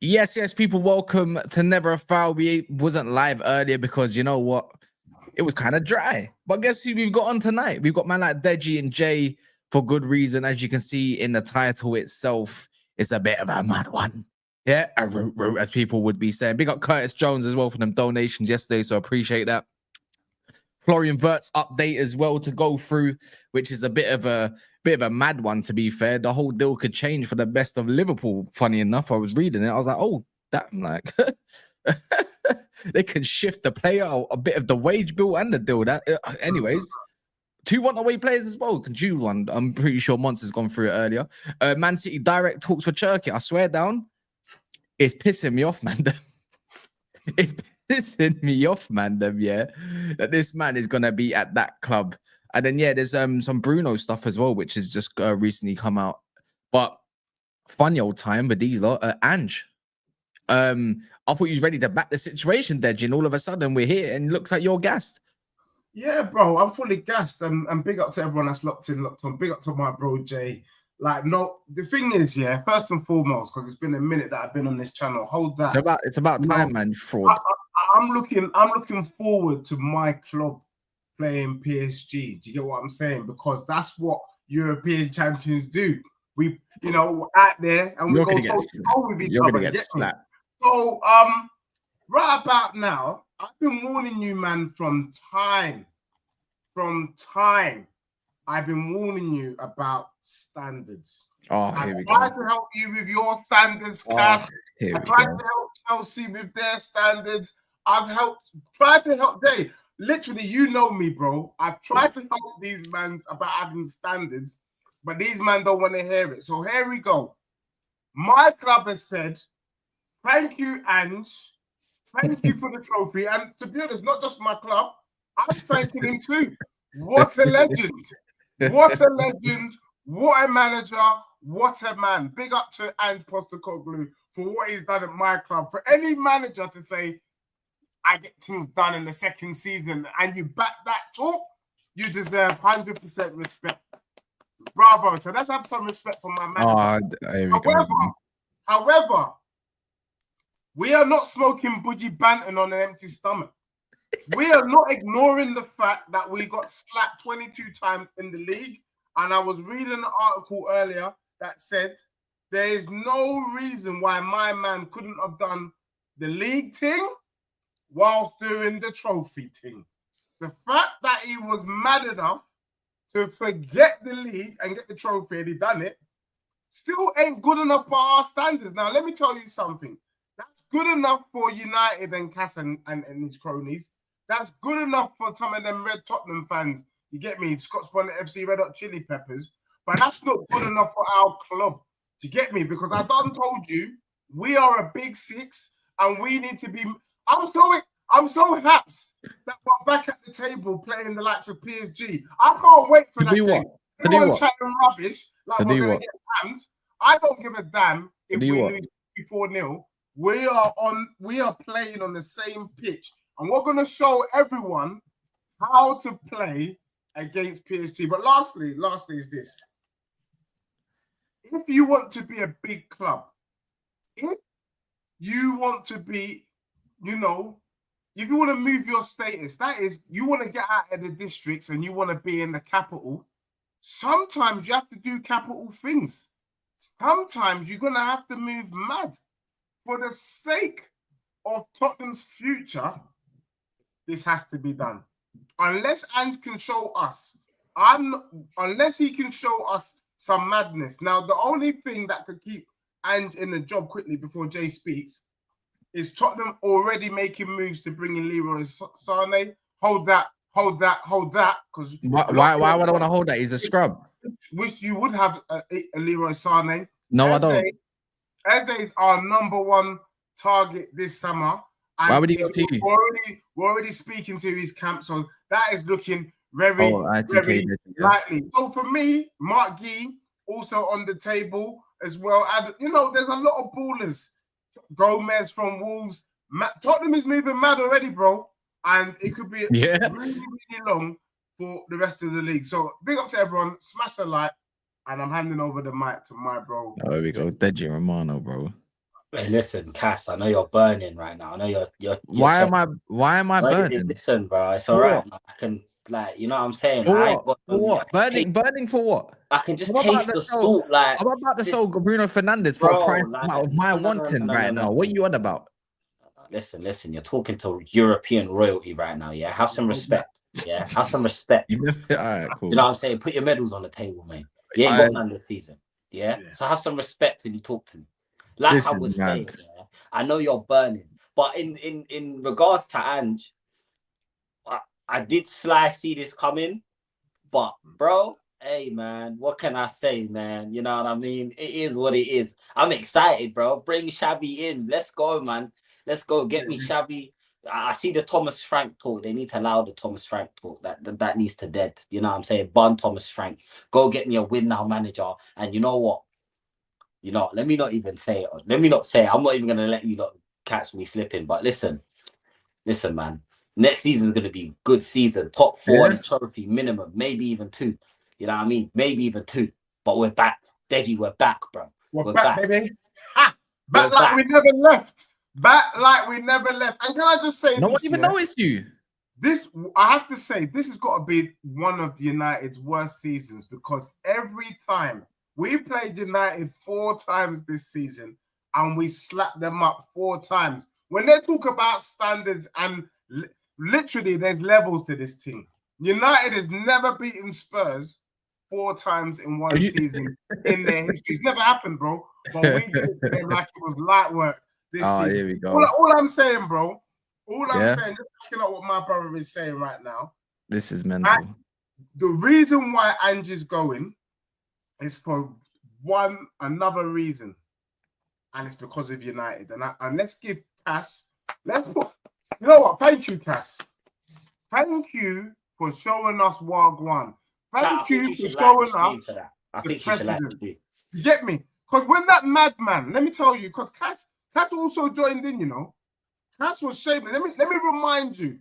Yes, people, welcome to Never a Foul. We wasn't live earlier because you know what? It was kind of dry. But guess who we've got on tonight? We've got man like Deji and Jay for good reason. As you can see in the title itself, it's a bit of a mad one. Yeah, a root, as people would be saying. Big up Curtis Jones as well for them donations yesterday, so appreciate that. Florian Wirtz update as well to go through, which is a bit of a mad one, to be fair. The whole deal could change for the best of Liverpool. Funny enough, I was reading it. I was like, oh, that like they can shift the player, a bit of the wage bill and the deal. That anyways. 2 want-away players as well. Can do one. I'm pretty sure Monts has gone through it earlier. Man City direct talks for Cherki. I swear down, it's pissing me off, man. It's pissing me off, man. Yeah, that this man is gonna be at that club. And then yeah, there's some Bruno stuff as well, which has just recently come out. But funny old time with these lot. Ange. I thought you was ready to back the situation, Deji, and all of a sudden we're here, and it looks like you're gassed. Yeah, bro, I'm fully gassed, and big up to everyone that's locked on. Big up to my bro Jay. Like, no, the thing is, yeah, first and foremost, because it's been a minute that I've been on this channel. Hold that. It's about time, man. Fraud. I'm looking forward to my club playing PSG. Do you get what I'm saying? Because that's what European champions do. We, out there and we go toe to toe with each other. So, right about now, I've been warning you, man, from time. I've been warning you about standards. I tried to help you with your standards, Cass. I tried to help Chelsea with their standards. I've tried to help Dave. Literally, you know me, bro. I've tried to help these men about having standards, but these men don't want to hear it. So here we go. My club has said, thank you, Ange. Thank you for the trophy. And to be honest, not just my club, I'm thanking him too. What a legend. What a legend. What a manager. What a man. Big up to Ange Postecoglou for what he's done at my club. For any manager to say, I get things done in the second season and you back that talk, you deserve 100% respect. Bravo. So let's have some respect for my manager. However, we are not smoking budgie banton on an empty stomach. We are not ignoring the fact that we got slapped 22 times in the league. And I was reading an article earlier that said there is no reason why my man couldn't have done the league thing whilst doing the trophy thing. The fact that he was mad enough to forget the league and get the trophy and he done it still ain't good enough for our standards. Now, let me tell you something. That's good enough for United and Cass and his cronies. That's good enough for some of them Red Tottenham fans. You get me? Scott's Bonnet FC, Red Hot Chili Peppers. But that's not good enough for our club. Do you get me? Because I done told you, we are a big six and we need to be... I'm so happy that we're back at the table playing the likes of PSG. I can't wait for that day. Everyone chatting rubbish like we're going to get damned. I don't give a damn if we lose 4-0. We are playing on the same pitch. And we're going to show everyone how to play against PSG. But lastly is this. If you want to be a big club, if you want to be, if you want to move your status, that is, you want to get out of the districts and you want to be in the capital, sometimes you have to do capital things. Sometimes you're going to have to move mad. For the sake of Tottenham's future, this has to be done. Unless Ange can show us, unless he can show us some madness. Now, the only thing that could keep Ange in the job quickly before Jay speaks is Tottenham already making moves to bring in Leroy Sané. Hold that. Because why would I want to hold that? He's a scrub. Wish you would have a Leroy Sané. No, I don't. Eze is our #1 target this summer. And why would he go to you? We're already speaking to his camp, so that is looking very ITK, lightly. So for me, Mark Gee also on the table as well. And, you know, there's a lot of ballers. Gomez from Wolves. Tottenham is moving mad already, bro. And it could be really, really long for the rest of the league. So big up to everyone. Smash a like. And I'm handing over the mic to my bro. Oh, here we go. Deji Romano, bro. Hey, listen, Cass, I know you're burning right now. I know you're why am I burning? Listen, bro, it's all right. I can, like, you know what I'm saying? For what? Burning for what? I can just taste the salt. Like, I'm about to sell Bruno Fernandes for a price of my wanting right now. What are you on about? Listen, you're talking to European royalty right now, yeah? Have some respect. Yeah, have some respect. All right, cool. You know what I'm saying? Put your medals on the table, mate. You ain't got none this season. Yeah? So have some respect when you talk to me. Like I was saying, yeah, I know you're burning, but in regards to Ange, I did see this coming, but bro, hey man, what can I say, man? You know what I mean? It is what it is. I'm excited, bro. Bring Xavi in. Let's go, man. Let's go. Get me Xavi. I see the Thomas Frank talk. They need to allow the Thomas Frank talk. That needs to dead. You know what I'm saying? Bun Thomas Frank. Go get me a win now manager. And you know what? You know, let me not even say it. Let me not say it. I'm not even going to let you not catch me slipping. But listen, man. Next season is going to be a good season. Top 4 in trophy minimum. Maybe even 2. You know what I mean? Maybe even 2. But we're back. Deji, we're back, bro. We're back, baby. Ha! Back like we never left. Back like we never left. And can I just say no one even noticed you. This, I have to say, this has got to be one of United's worst seasons because every time we played United 4 times this season and we slapped them up 4 times. When they talk about standards and literally there's levels to this team. United has never beaten Spurs 4 times in one season in their history. It's never happened, bro. But we did them like it was light work this season. Here we go. All I'm saying, bro, I'm saying, just looking at what my brother is saying right now. This is mental. The reason why Ange is going is for another reason, and it's because of United. And let's give Cass. You know what? Thank you, Cass. Thank you for showing us Wagwan. Thank you for showing us the precedent. You get me? Because when that madman, let me tell you, because Cass also joined in. You know, Cass was shaming. Let me remind you,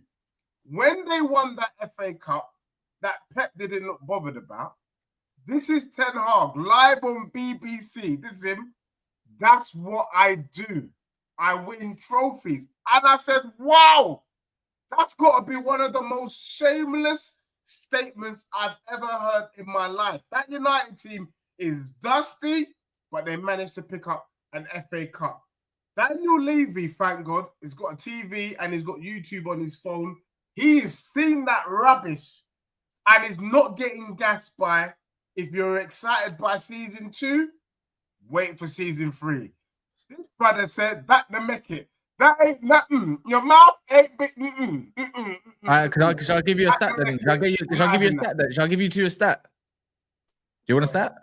when they won that FA Cup, that Pep didn't look bothered about. This is Ten Hag live on BBC. This is him. That's what I do. I win trophies. And I said, wow, that's got to be one of the most shameless statements I've ever heard in my life. That United team is dusty, but they managed to pick up an FA Cup. Daniel Levy, thank God, has got a TV and he's got YouTube on his phone. He's seen that rubbish and is not getting gassed by. If you're excited by season 2, wait for season 3. This brother said that the make it. That ain't nothing. Your mouth ain't big. Shall I give you a stat then? Shall I give you a stat then? Shall I give you 2 a stat? Do you want a stat?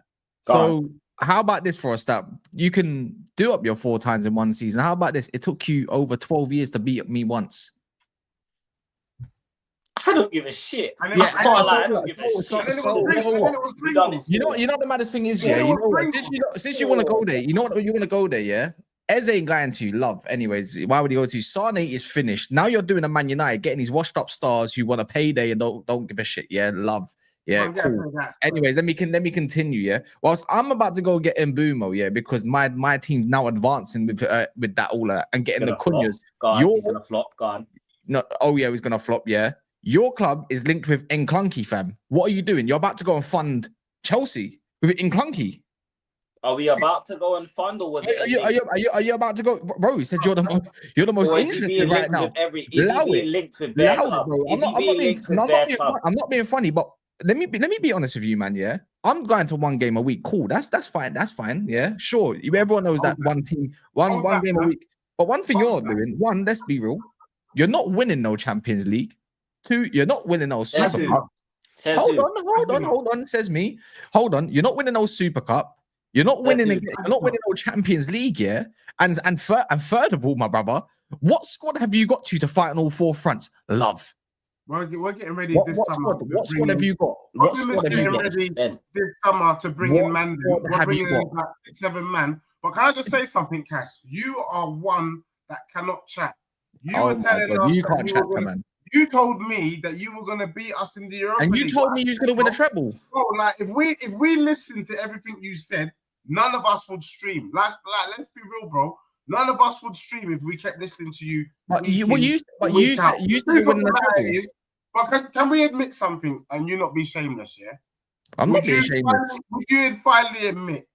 So how about this for a stat? You can do up your 4 times in one season. How about this? It took you over 12 years to beat me once. I don't give a shit. I don't give a shit. You know what the maddest thing is, yeah? You know what? Since you want to go there, you know what you want to go there, yeah? Eze ain't going to love. Anyways, why would he go to? Sane is finished. Now you're doing a Man United, getting these washed up stars who want a payday and don't give a shit, yeah? Love. Yeah, cool. Anyways, let me continue, yeah? Whilst I'm about to go get Mbeumo, yeah, because my team's now advancing with that all and getting the Cunhas. He's gonna flop, gone. No, he's gonna flop, yeah. Your club is linked with Nklunkey, fam. What are you doing? You're about to go and fund Chelsea with Nklunkey. Are we about to go and fund, or was are you about to go, bro? You said you're the most interested right now. I'm not being funny, but let me be honest with you, man. Yeah, I'm going to 1 game a week. Cool, that's fine. That's fine. Yeah, sure. Everyone knows that one team, one game a week. But one thing you're doing, one, let's be real, you're not winning no Champions League. 2, you're not winning no Super Cup. Hold on. Says me. Hold on. You're not winning no Super Cup. You're not winning again. You're not winning no Champions League, yeah. And third of all, my brother, what squad have you got to fight on all 4 fronts? Love. We're getting ready What summer. what squad have you got? What squad have you got? Ready this summer to bring in man. We're bringing in like 6-7 man. But can I just say something, Cass? You are one that cannot chat. You were telling us you can't chat to man. You told me that you were going to beat us in the Europa League. And you told me you was going to win a treble. Oh, like if we listen to everything you said, none of us would stream. Let's be real, bro. None of us would stream if we kept listening to you. But you said winning the treble. But can we admit something and you not be shameless? Yeah, I'm not being shameless. Would you finally admit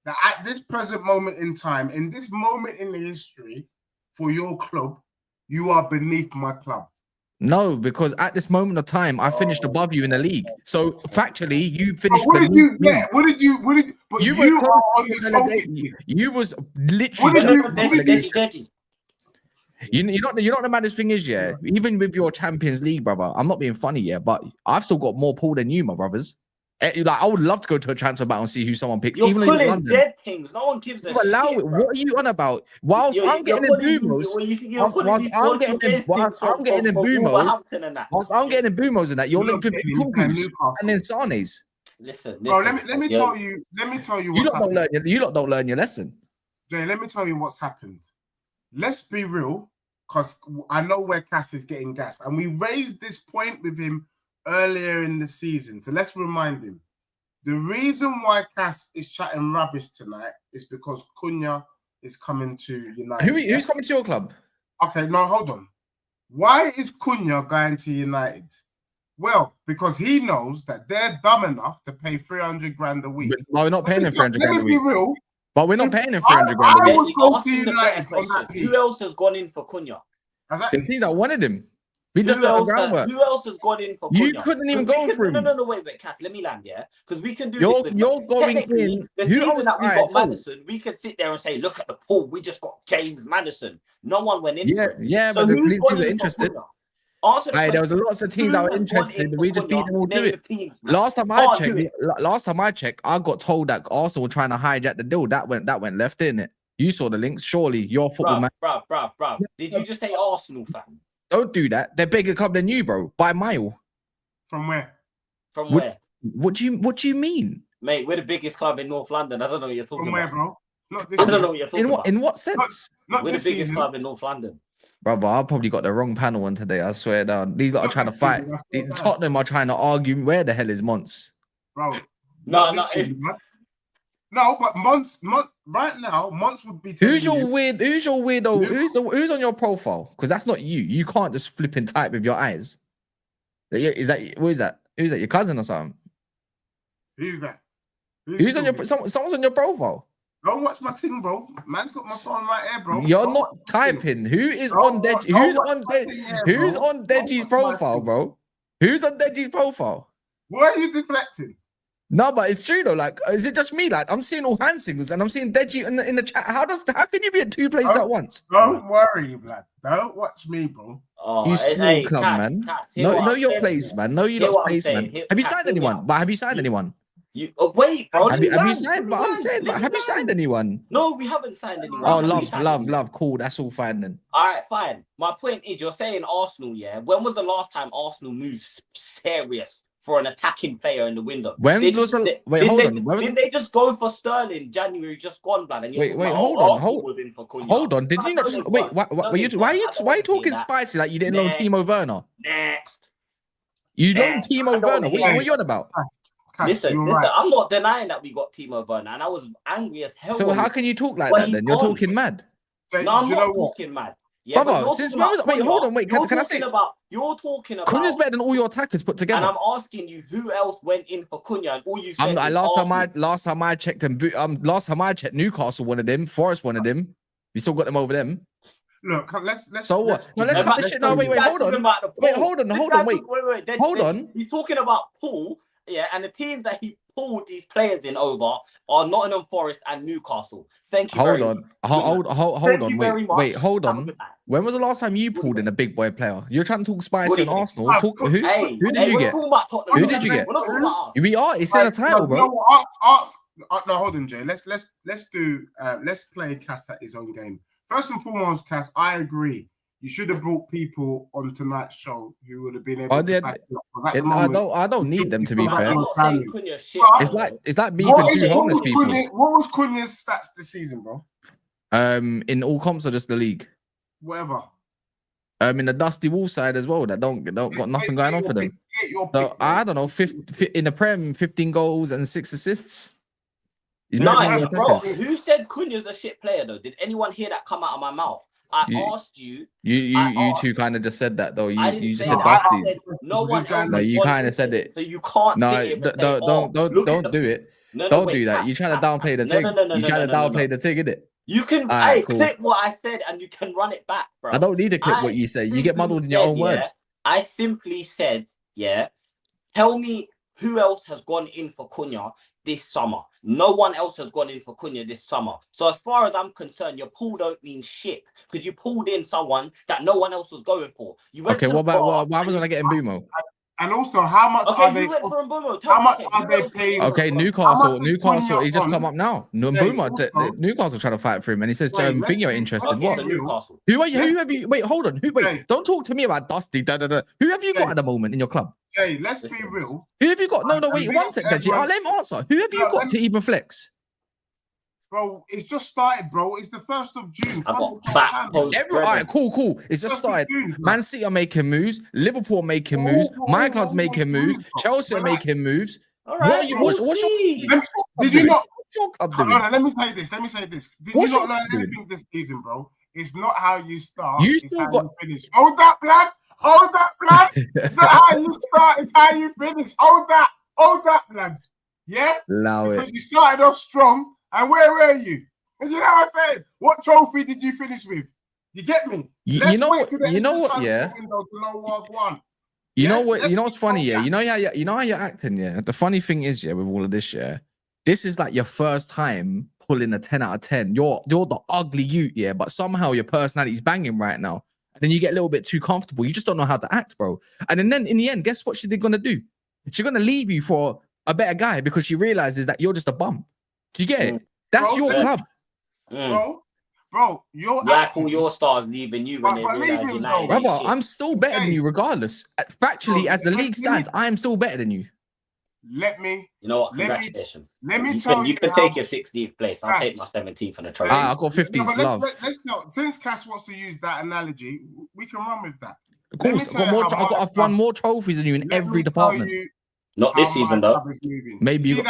that at this present moment in time, in this moment in the history for your club, you are beneath my club? No, because at this moment of time, I finished above you in the league. So factually, you finished. What did you get? What did you? But you were on the trophy. You was literally. You know what the maddest thing is, yeah. Even with your Champions League, brother, I'm not being funny, yeah, but I've still got more pull than you, my brothers. Like I would love to go to a transfer battle and see who someone picks. You're even pulling London. Dead things. No one gives a shit. Allow it. What are you on about? Whilst I'm getting in Mbeumo's, whilst I'm getting in Mbeumo's and that, you're linked with Cuckoo's and then Sane's. Listen. Bro, let me tell you. You lot don't learn your lesson. Jay, let me tell you what's happened. Let's be real, because I know where Cass is getting gassed, and we raised this point with him earlier in the season. So let's remind him. The reason why Cass is chatting rubbish tonight is because Cunha is coming to United. Who's coming to your club? Okay, no, hold on. Why is Cunha going to United? Well, because he knows that they're dumb enough to pay 300 grand a week. But we're not paying him 300 grand a week. Let me be real. But we're not paying him 300 grand a week. Who else has gone in for Cunha? The team that wanted him. We just who else has gone in for Cunha? You couldn't even go for him. No, wait, Cass, let me land, yeah? Because we can do this. With you're going in. The season that we got Maddison, we could sit there and say, look at the pool. We just got James Maddison. No one went in for him. Yeah, so but the teams were interested. There was a lot of teams that were interested, but we just beat them all to it. Last time I checked, I got told that Arsenal were trying to hijack the deal. That went left, didn't it? You saw the links. Surely your football man. Bruv. Did you just say Arsenal fan? Don't do that. They're bigger club than you, bro, by a mile. From where? What do you mean? Mate, we're the biggest club in North London. I don't know what you're talking about. From where, bro? Not this I don't know what you're talking about. In what sense? We're the biggest club in North London. Brother, I probably got the wrong panel on today. I swear down. These lot are trying to fight. Tottenham are trying to argue where the hell is Monts? Bro. No, but Monts right now, Monts would be. Who's your weirdo? Who's on your profile? Because that's not you. You can't just flip and type with your eyes. Is that Who's that? Your cousin or something? Who's that? Who's on your? Someone's on your profile. Don't watch my thing, bro. Man's got my phone right here, bro. You're not typing. Who is on Deji? Who's on Deji's profile, bro? Who's on Deji's profile? Why are you deflecting? No, but it's true though. Like, is it just me? Like, I'm seeing all hand signals and I'm seeing Deji in the chat. How can you be at two places at once? Don't worry, blood. Don't watch me, bro. You small club, man. Know your place, man. Know your place, man. Have you signed anyone? But have you signed anyone? Wait, bro. Have you signed? But I'm saying, have you signed anyone? No, we haven't signed anyone. Oh, love. Cool. That's all fine then. All right, fine. My point is, you're saying Arsenal, yeah? When was the last time Arsenal moved serious for an attacking player in the window? When they was just, wait, hold on. Did they just go for Sterling January just gone, blood? And wait, hold on. Did you not? Wait, why are you talking spicy like you didn't loan Timo Werner? Next. You loaned Timo Werner. What are you on about? Listen, right. I'm not denying that we got Timo Werner, and I was angry as hell. So how can you talk like that then? You're talking mad. No, I'm not talking mad. Yeah, brother, since when was wait, hold on, wait, can I say you're talking about Cunha's better than all your attackers put together. And I'm asking you who else went in for Cunha, and all you said last time I checked Newcastle wanted him, Forest wanted him. You still got them over them. Look, let's so what? No, let's cut this shit now. Wait, hold on. He's talking about Paul. Yeah, and the teams that he pulled these players in over are Nottingham Forest and Newcastle. Thank you. Hold on. Wait, hold on. When was the last time you pulled in a big boy player? You're trying to talk spicy on Arsenal. Who did you get? Who did you get? We are. It's in a title, bro. No, hold on, Jay. Let's play Cass at his own game. First and foremost, Cass, I agree. You should have brought people on tonight's show who would have been able to back it up. I don't need them, to be fair. I'm not saying Cunha's shit. It's like beefing two homeless people. What was Cunha's stats this season, bro? In all comps or just the league? Whatever. In the Dusty Wall side as well, that don't got nothing going on for them. So I don't know, in the Prem, 15 goals and 6 assists. Nice, bro. Who said Cunha's a shit player though? Did anyone hear that come out of my mouth? I asked you. You two kind of just said that though. You just said Dusty. No one else. No, you kind of said it. So you can't. No, don't do it. Don't do that. You trying to downplay the thing. You trying to downplay the thing, innit? You can clip what I said and you can run it back, bro. I don't need to clip what you say. You get muddled in your own words. I simply said, tell me who else has gone in for Cunha this summer. No one else has gone in for Cunha this summer. So as far as I'm concerned, your pull don't mean shit because you pulled in someone that no one else was going for. You went okay, what about why was I getting Mbeumo? And also, how much are they? How much are they paying? Okay, Newcastle. He just come up now. Mbeumo, Newcastle trying to fight for him, and he says, "Think you're interested." What? Who have you? Wait, hold on. Wait, don't talk to me about Dusty. Who have you got at the moment in your club? Hey, let's be real. Who have you got? No, wait, 1 sec, Deji. I'll let him answer. Who have you got to even flex? Bro, it's just started, bro. It's the 1st of June. Alright, cool. It's just started. Man City are making moves. Liverpool making moves. My club's making moves. Chelsea are making moves. All right. Did you not? Hold on, let me say this. Did you not learn anything this season, bro? It's not how you start. It's how you finish. Hold that, blood. It's not how you start. It's how you finish. Hold that, blood. Yeah. Because you started off strong. And where were you? And you know what I'm saying? What trophy did you finish with? You get me? You know what? Yeah. You know what's funny? Yeah. You know how you're acting. Yeah. The funny thing is, yeah, with all of this, yeah, this is like your first time pulling a 10 out of 10. You're the ugly youth, yeah, but somehow your personality's banging right now. And then you get a little bit too comfortable. You just don't know how to act, bro. And then in the end, guess what she's gonna do? She's gonna leave you for a better guy because she realizes that you're just a bum. Do you get it? That's your club. Bro, you're like all your stars leaving you when they realize United. Brother, I'm still better than you regardless. Factually, as the league stands, I am still better than you. You know what? Congratulations. Let me tell you. You can take your 16th place. I'll take my 17th on the trophy. I got 15th. Love. Let's not. Since Cass wants to use that analogy, we can run with that. Of course, I've won more trophies than you in every department. Not this season, though. Maybe you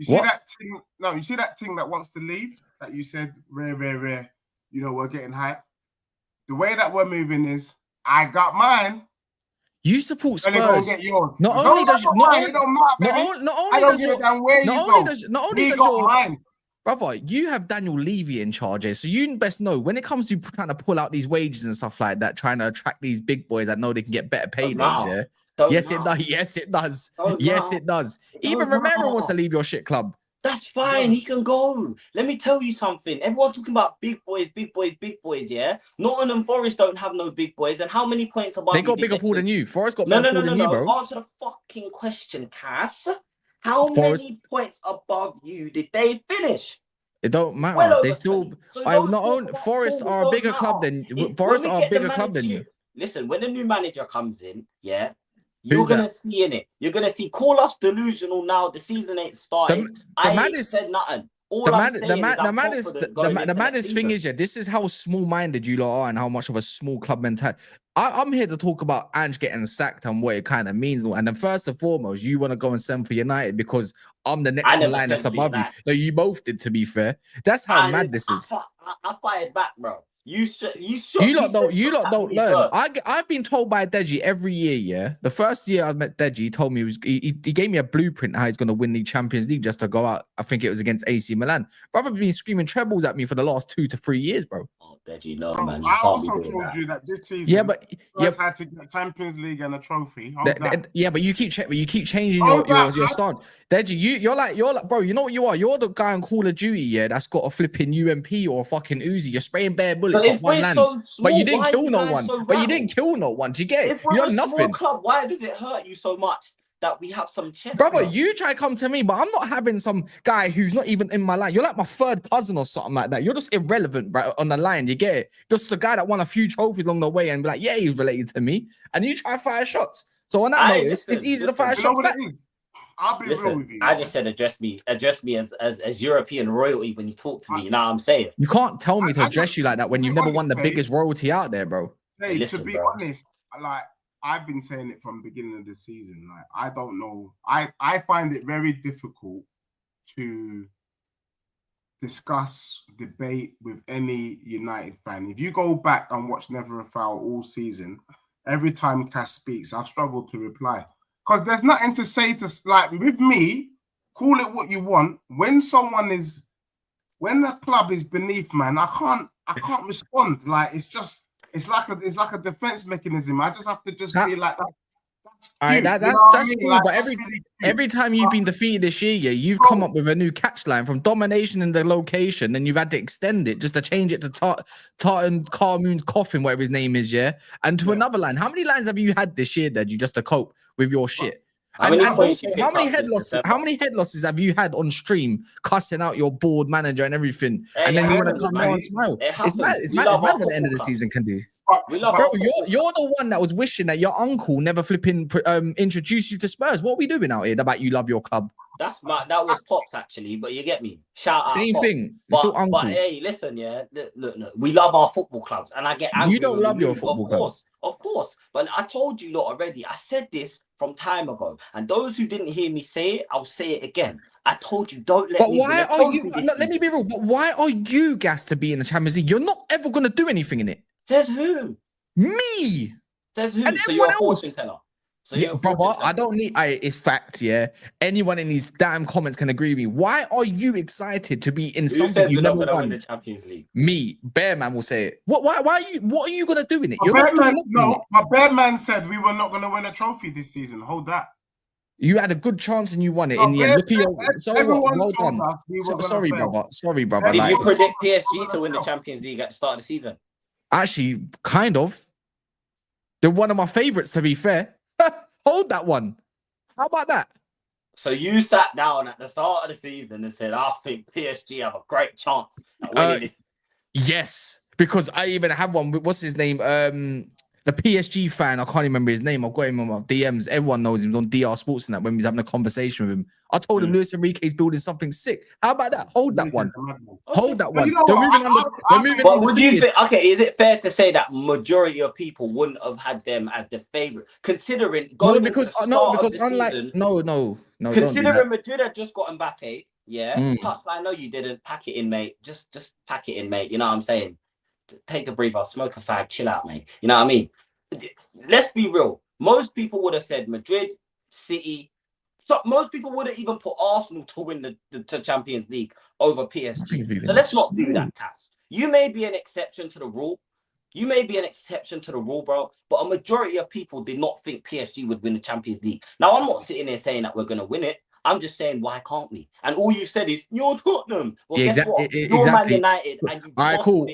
see that thing? No, you see that thing that wants to leave that you said rare. You know, we're getting hype. The way that we're moving is, I got mine. You support Spurs. Go get yours. Not only does your brother, you have Daniel Levy in charge, so you best know when it comes to trying to pull out these wages and stuff like that, trying to attract these big boys that know they can get better paydays. Yes, it does. Yes, it does. Even Romero wants to leave your shit club. That's fine. He can go. Let me tell you something. Everyone's talking about big boys. Yeah. Nottingham Forest don't have no big boys. And how many points above? They got bigger pool than you. Forest got bigger pool than you, bro. Answer the fucking question, Cass. How many points above you did they finish? It don't matter. They still. Forest are a bigger club than Forest are a bigger club than you. Listen, when a new manager comes in, yeah. You're going to see in it. You're going to see, call us delusional now. The season ain't started. I ain't said nothing. The maddest thing is, yeah, this is how small-minded you lot are and how much of a small club mentality. I'm here to talk about Ange getting sacked and what it kind of means. And then first and foremost, you want to go and send for United because I'm the next in line that's above you. So you both did, to be fair. That's how mad this is. I fired back, bro. You lot don't learn. I've been told by Deji every year, yeah. The first year I met Deji, he told me he gave me a blueprint how he's going to win the Champions League just to go out. I think it was against AC Milan. Brother been screaming trebles at me for the last 2 to 3 years, bro. Oh, Deji, no, man. I also told you that this season, had to get Champions League and a trophy. But you keep changing your stance. Deji, you're like, bro. You know what you are? You're the guy on Call of Duty, yeah. That's got a flipping UMP or a fucking Uzi. You're spraying bare bullets, got one lands, but you didn't kill no one. Do you get it? You know nothing. Club, why does it hurt you so much that we have some chest. Brother, you try to come to me, but I'm not having some guy who's not even in my line. You're like my third cousin or something like that. You're just irrelevant, bro, on the line. You get it? Just the guy that won a few trophies along the way and be like, yeah, he's related to me. And you try to fire shots. So on that note, it's easy to fire shots back. I'll be real with you. I just said address me as European royalty when you talk to me. You know what I'm saying? You can't tell me to address you like that when you've never won the biggest royalty out there, bro. Hey, to be honest, like I've been saying it from the beginning of the season. Like I don't know. I find it very difficult to discuss, debate with any United fan. If you go back and watch Never a Foul all season, every time Cass speaks, I've struggled to reply. Because there's nothing to say to, like, with me, call it what you want. When the club is beneath, man, I can't respond. Like, it's like a defense mechanism. I just have to be like that. All right, that's cool. Like, but every time you've been defeated this year, you've come up with a new catch line from domination in the location, and you've had to extend it just to change it to Tartan Carmoon's Coffin, whatever his name is, and to another line. How many lines have you had this year, Deji, just to cope with your shit? And also, how many head losses have you had on stream, cussing out your board manager and everything, and then you want to come out and smile? It's mad what the end of the season can do. Bro, you're the one that was wishing that your uncle never flipping introduced you to Spurs. What are we doing out here about you love your club? That was Pops actually, but you get me. Shout out, same Pops. thing. But hey, listen, look, we love our football clubs, and I get angry. You don't love your football club, of course. But I told you lot already. I said this from time ago, and those who didn't hear me say it, I'll say it again. I told you, don't let me. But why are you? Let me be real. But why are you gassed to be in the Champions League? You're not ever going to do anything in it. Says who? Me. Says who? And so you're a fortune teller. So yeah, brother, I don't need. It's fact, yeah. Anyone in these damn comments can agree with me. Why are you excited to be in something you never won? The Champions League. Me, Bearman will say it. Why are you? What are you gonna do in it? My Bearman said we were not gonna win a trophy this season. Hold that. You had a good chance and you won it in the end. Look at your. Well done. Sorry, brother. Sorry, brother. Did you predict PSG to win the Champions League at the start of the season? Actually, kind of. They're one of my favorites, to be fair. Hold that one. How about that? So you sat down at the start of the season and said, I think PSG have a great chance at winning this. Yes, because I even have one. What's his name? The PSG fan. I can't remember his name. I've got him on my DMs. Everyone knows him. He's on DR Sports and that when we was having a conversation with him. I told him Luis Enrique's building something sick. How about that? Hold that one. Hold that one. They're moving on. Would you say, okay, is it fair to say that majority of people wouldn't have had them as the favorite, considering going because unlike season, no. Considering Madrid had just got Mbappe, plus I know you didn't pack it in, mate. Just pack it in, mate. You know what I'm saying? Take a breather, smoke a fag, chill out, mate. You know what I mean? Let's be real. Most people would have said Madrid, City. So most people wouldn't even put Arsenal to win the Champions League over PSG. So let's not do that, Cass. You may be an exception to the rule. Bro. But a majority of people did not think PSG would win the Champions League. Now, I'm not sitting there saying that we're going to win it. I'm just saying, why can't we? And all you said is, you're Tottenham. Well, guess what? You're Man United. And you all right, cool.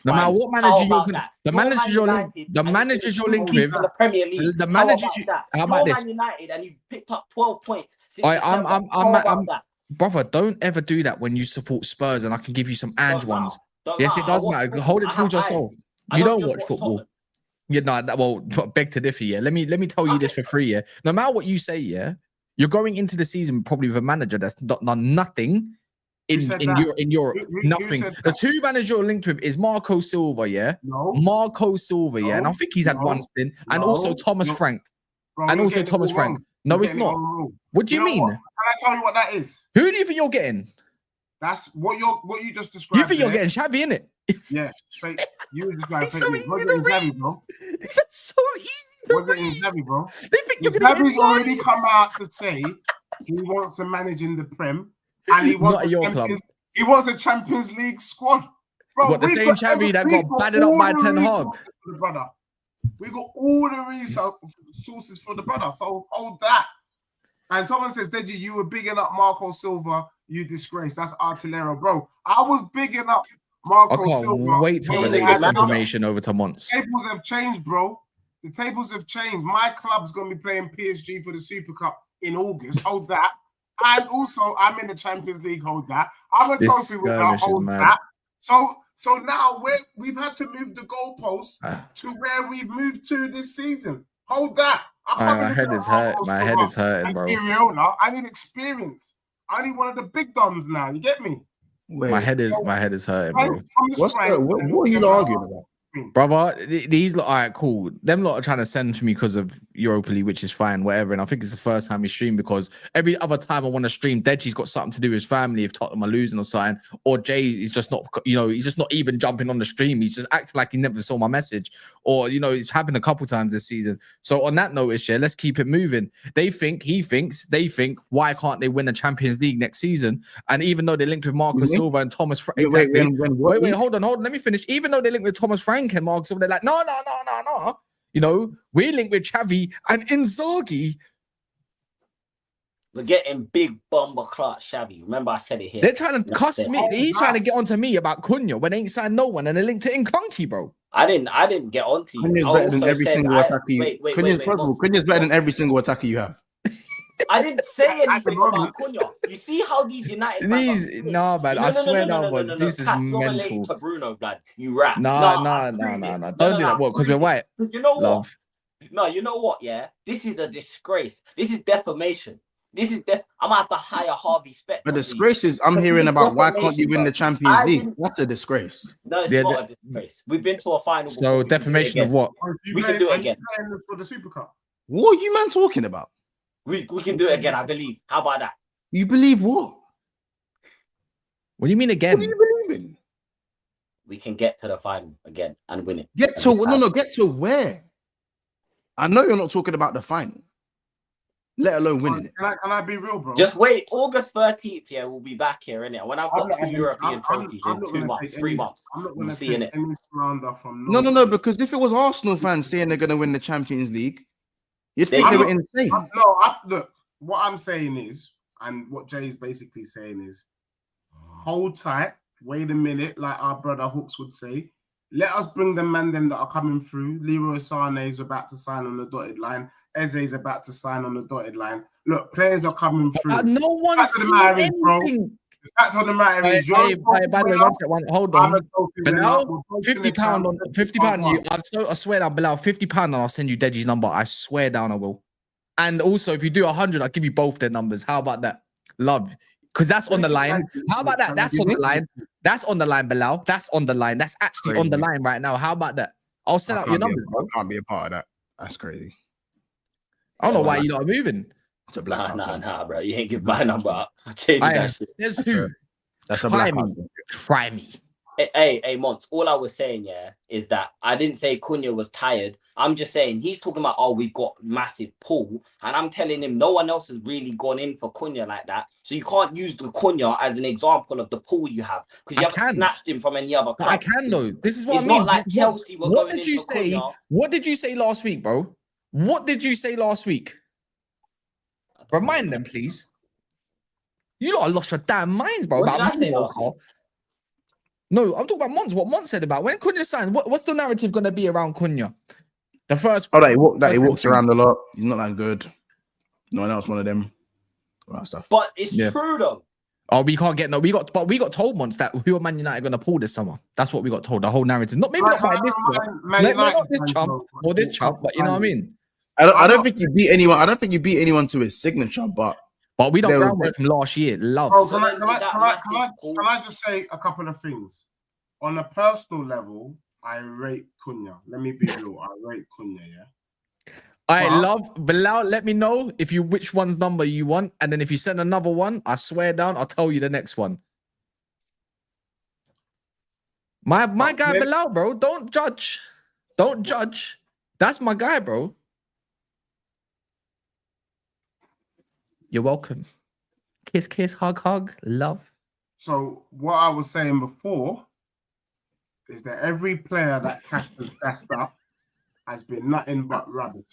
No matter what manager the managers you're linked with, the Premier League. The managers, how about this? Man United, and you've picked up 12 points. Brother, don't ever do that when you support Spurs, and I can give you some Ange ones. Yes, it does matter. Hold it towards yourself. You don't watch football. Beg to differ, yeah. Let me tell you this for free, yeah. No matter what you say, yeah. You're going into the season probably with a manager that's done nothing in Europe. Nothing. The two managers you're linked with is Marco Silva, yeah? No. Marco Silva, yeah? And I think he's had one stint. And also Thomas Frank. Bro, and also Thomas Frank. No, it's not. What do you mean? Can I tell you what that is? Who do you think you're getting? That's what you just described. You think you're getting Xavi, innit? Yeah. You were just going to Xavi, bro. It's so easy. Xavi, bro. Xavi's already come out to say he wants to manage in the Prem, and he wants a Champions League squad. Bro, what, the same Xavi that got battered up by Ten Hag? We got all the resources for the brother. So hold that. And someone says, Deji, you were bigging up Marco Silva. You disgrace. That's Artillero, bro. I was bigging up Marco Silva. Wait to relay this information over to Monts. Tables have changed, bro. The tables have changed. My club's going to be playing PSG for the Super Cup in August. Hold that. And also, I'm in the Champions League. Hold that. I'm a trophy winner. Hold that. So now we've had to move the goalpost to where we've moved to this season. Hold that. My head is hurt. My head is hurting, bro. I need experience. I need one of the big dons now. You get me? Wait, my head is hurting, bro. What are you arguing about? Brother, these lot, all right, cool. Them lot are trying to send for me because of Europa League, which is fine, whatever. And I think it's the first time we stream because every other time I want to stream, Deji's got something to do with his family if Tottenham are losing or something. Or Jay is just not, he's just not even jumping on the stream. He's just acting like he never saw my message. Or, it's happened a couple times this season. So on that notice, let's keep it moving. They think, why can't they win the Champions League next season? And even though they linked with Marcus Silva and Thomas Frank, wait, hold on, let me finish. Even though they linked with Thomas Frank and Marcus Silva, they're like, no. We're linked with Xavi and Inzaghi. We're getting big bomber clock Xavi. Remember I said it here. They're trying to cuss me. He's trying to get onto me about Cunha when they ain't signed no one and they linked to Clunky, bro. I didn't get onto you. Cunha's better than every single attacker you. Cunha's better than every single attacker you have. I didn't say anything about Cunha. You see how these United fans no, man. I swear this is mental. To Bruno, blood. You rat. No. Don't do that. What? Because we're white. You know what? No, you know what? Yeah, this is a disgrace. This is defamation. I'm gonna have to hire Harvey Specter. But disgrace is I'm hearing about why can't you win the Champions League? That's a disgrace. No, it's not a disgrace. We've been to a final. So defamation of what? We can do it again for the Super Cup. What are you man talking about? We can do it again, I believe. How about that? You believe what? What do you mean again? What do you believe in? We can get to the final again and win it. Get to where? I know you're not talking about the final, let alone winning it. Can I be real, bro? Just wait. August 13th, we'll be back here, innit? When I've got 2 European trophies in 2 months, 3 months. I'm not going to see it. No, because if it was Arsenal fans saying they're going to win the Champions League, you'd think they were insane. Look, what I'm saying is, and what Jay's basically saying is, hold tight, wait a minute, like our brother Hooks would say. Let us bring the man them that are coming through. Leroy Sané is about to sign on the dotted line. Eze is about to sign on the dotted line. Look, players are coming through. No one's seen anything. The fact of the matter is, by the way, hold on. Bilal, £50 on £50. I swear down, Bilal, £50, and I'll send you Deji's number. I swear down, I will. And also, if you do 100, I'll give you both their numbers. How about that? Love, because that's on the line. How about that? That's on the line. That's on the line, Bilal. That's on the line. That's actually crazy. On the line right now. How about that? I'll send out your number. I can't be a part of that. That's crazy. I don't know why you're not moving. It's a blackout. Nah, bro. You ain't give my number up. I'll change that shit. There's two. That's a blackout. Try me. Hey, Monts, all I was saying, is that I didn't say Cunha was tired. I'm just saying he's talking about, we've got massive pull. And I'm telling him no one else has really gone in for Cunha like that. So you can't use the Cunha as an example of the pull you have because you haven't snatched him from any other club. I can though. This is what it's I mean. Not like Chelsea were what going did you say? Cunha. What did you say last week, bro? What did you say last week? Remind them, please. You lot lost your damn minds, bro. What did I say last week? No, I'm talking about Monts. What Monts said about when Cunha signs. What's the narrative going to be around Cunha? The first. That he walks around a lot. He's not that good. No one else, one of them. All that stuff. But it's true though. Oh, we can't get no. We got told once that who are Man United going to pull this summer. That's what we got told. The whole narrative. Not by this not this chump or this chump, but you know what I mean. I don't think you beat anyone. I don't think you beat anyone to his signature, but we don't groundwork from last year. Love. Oh, can I just say a couple of things? On a personal level, I rate Cunha. Let me be real. I rate Cunha, Love Bilal. Let me know which one's number you want, and then if you send another one, I swear down, I'll tell you the next one. My guy Bilal, bro. Don't judge. Don't judge. That's my guy, bro. You're welcome. Kiss, kiss, hug, hug, love. So what I was saying before is that every player that Casper's gassed up has been nothing but rubbish.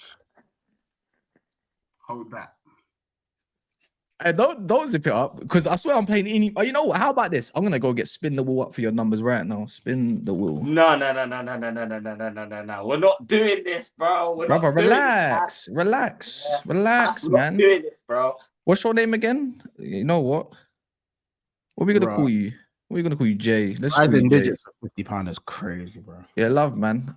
Hold that. Hey, don't zip it up because I swear I'm playing any. Oh, you know what? How about this? I'm gonna go get spin the wheel up for your numbers right now. Spin the wheel. No. We're not doing this, bro. Brother, relax, relax, relax, man. We're not doing this, bro. What's your name again? You know what? What are we gonna call you? What are we gonna call you, Jay? Let's I call you think Jay. digits for £50 is crazy, bro. Yeah, love, man.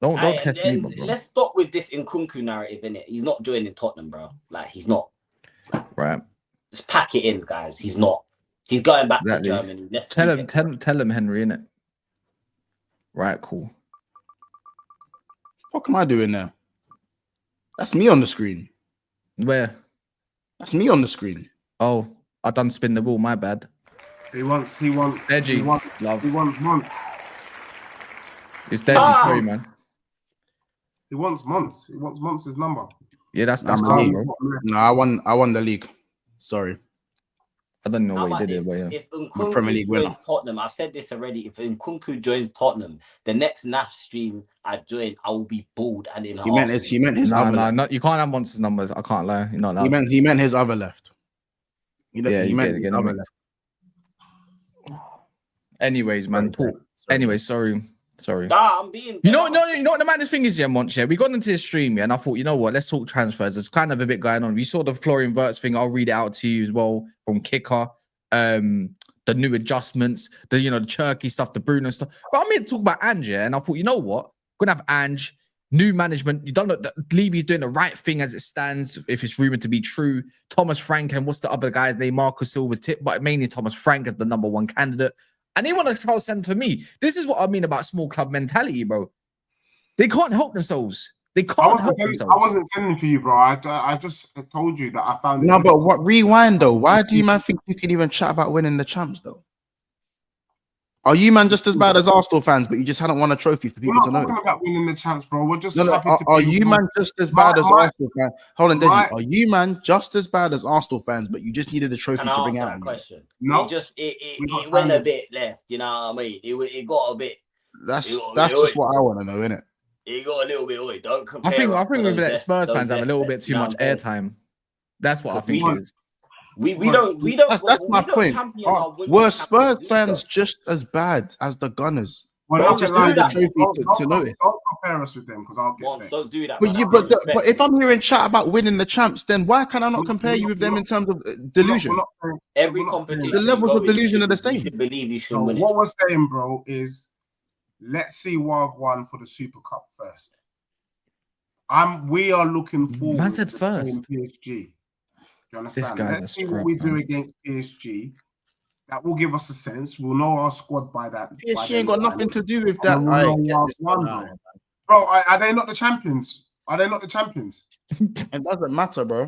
Don't test me, bro. Let's stop with this Nkunku narrative, innit? He's not joining Tottenham, bro. Like, he's not. Right. Just pack it in, guys. He's not. He's going back Exactly. to Germany. Let's Tell him, Henry, innit? Right, cool. What am I doing there? That's me on the screen. Where? That's me on the screen. Oh, I done spin the wheel. My bad. He wants Deji, love. He wants Monts. It's Deji, sorry, man. He wants Monts. He wants Monts' number. Yeah, that's Nah, calm, bro. No, I won the league. Sorry. I don't know How what he about did it, but yeah. If Premier Nkunku League winner. joins Tottenham, I've said this already. If Nkunku joins Tottenham, the next NAF stream I join, I will be bald and in. He meant his other left. No, you can't have Monts' numbers. I can't lie. You're not allowed. He meant his other left. He meant get his it, other left. Anyways, man, talk. Anyways, sorry. Nah, I'm being. You know what the maddest thing is, yeah, Monts, yeah? We got into this stream, yeah, and I thought, you know what, let's talk transfers. There's kind of a bit going on. We saw the Florian Wirtz thing. I'll read it out to you as well from Kicker. The new adjustments, the Cherki stuff, the Bruno stuff. But I'm here to talk about Ange, yeah? And I thought, you know what? We're gonna have Ange, new management. You don't know that Levy's doing the right thing as it stands, if it's rumored to be true. Thomas Frank and what's the other guy's name? Marcus Silva's tip, but mainly Thomas Frank as the number one candidate. And they want to try to send for me. This is what I mean about small club mentality, bro. They can't help themselves. They can't help themselves. I wasn't sending for you, bro. I just told you that I found it. No, but what rewind though? Why do you man think you can even chat about winning the champs though? Are you man just as bad as Arsenal fans, but you just hadn't won a trophy for people to know? We're not talking about winning the champs, bro. We're just happy to are you man just as bad as Arsenal fans? Hold on, Deji. Are you man just as bad as Arsenal fans, but you just needed a trophy to bring out? That question. No, it went a bit left. You know what I mean? It got a bit. That's just what I want to know, innit? It got a little bit. Don't compare. I think we let Spurs fans have a little bit too much airtime. That's what I think it is. We don't. That's my point. Were Spurs fans just as bad as the Gunners? Well, just do the trophy to notice. Don't compare us with them because I'll get vexed. Don't do that. But if I'm hearing chat about winning the champs, then why can I not compare you with them in terms of delusion? Every competition, the levels of delusion are the same. You should believe you should So win. What we're saying, bro, is let's see Wagwan for the Super Cup first. We are looking forward. Man said first. PSG. Do you understand? This guy's Let's a see scrub, what we do man. against PSG. That will give us a sense. We'll know our squad by that. PSG ain't got nothing to do with that. Bro, are they not the champions? Are they not the champions? It doesn't matter, bro.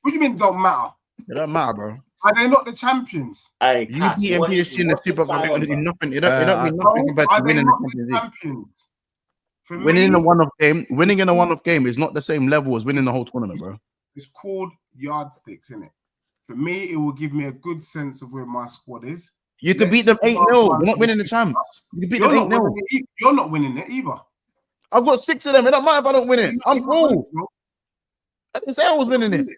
What do you mean it don't matter? It don't matter, bro. Are they not the champions? Hey, You beating PSG in the Super Cup, it don't mean nothing. It don't mean nothing compared to winning the Champions League. Winning in a one-off game is not the same level as winning the whole tournament, bro. It's called yardsticks, isn't it? For me, it will give me a good sense of where my squad is. You could beat them 8-0. You're not winning the champs. You can beat them 8-0. You're not winning it either. I've got 6 of them. It don't matter if I don't win it. I'm cool. I didn't say I was winning it.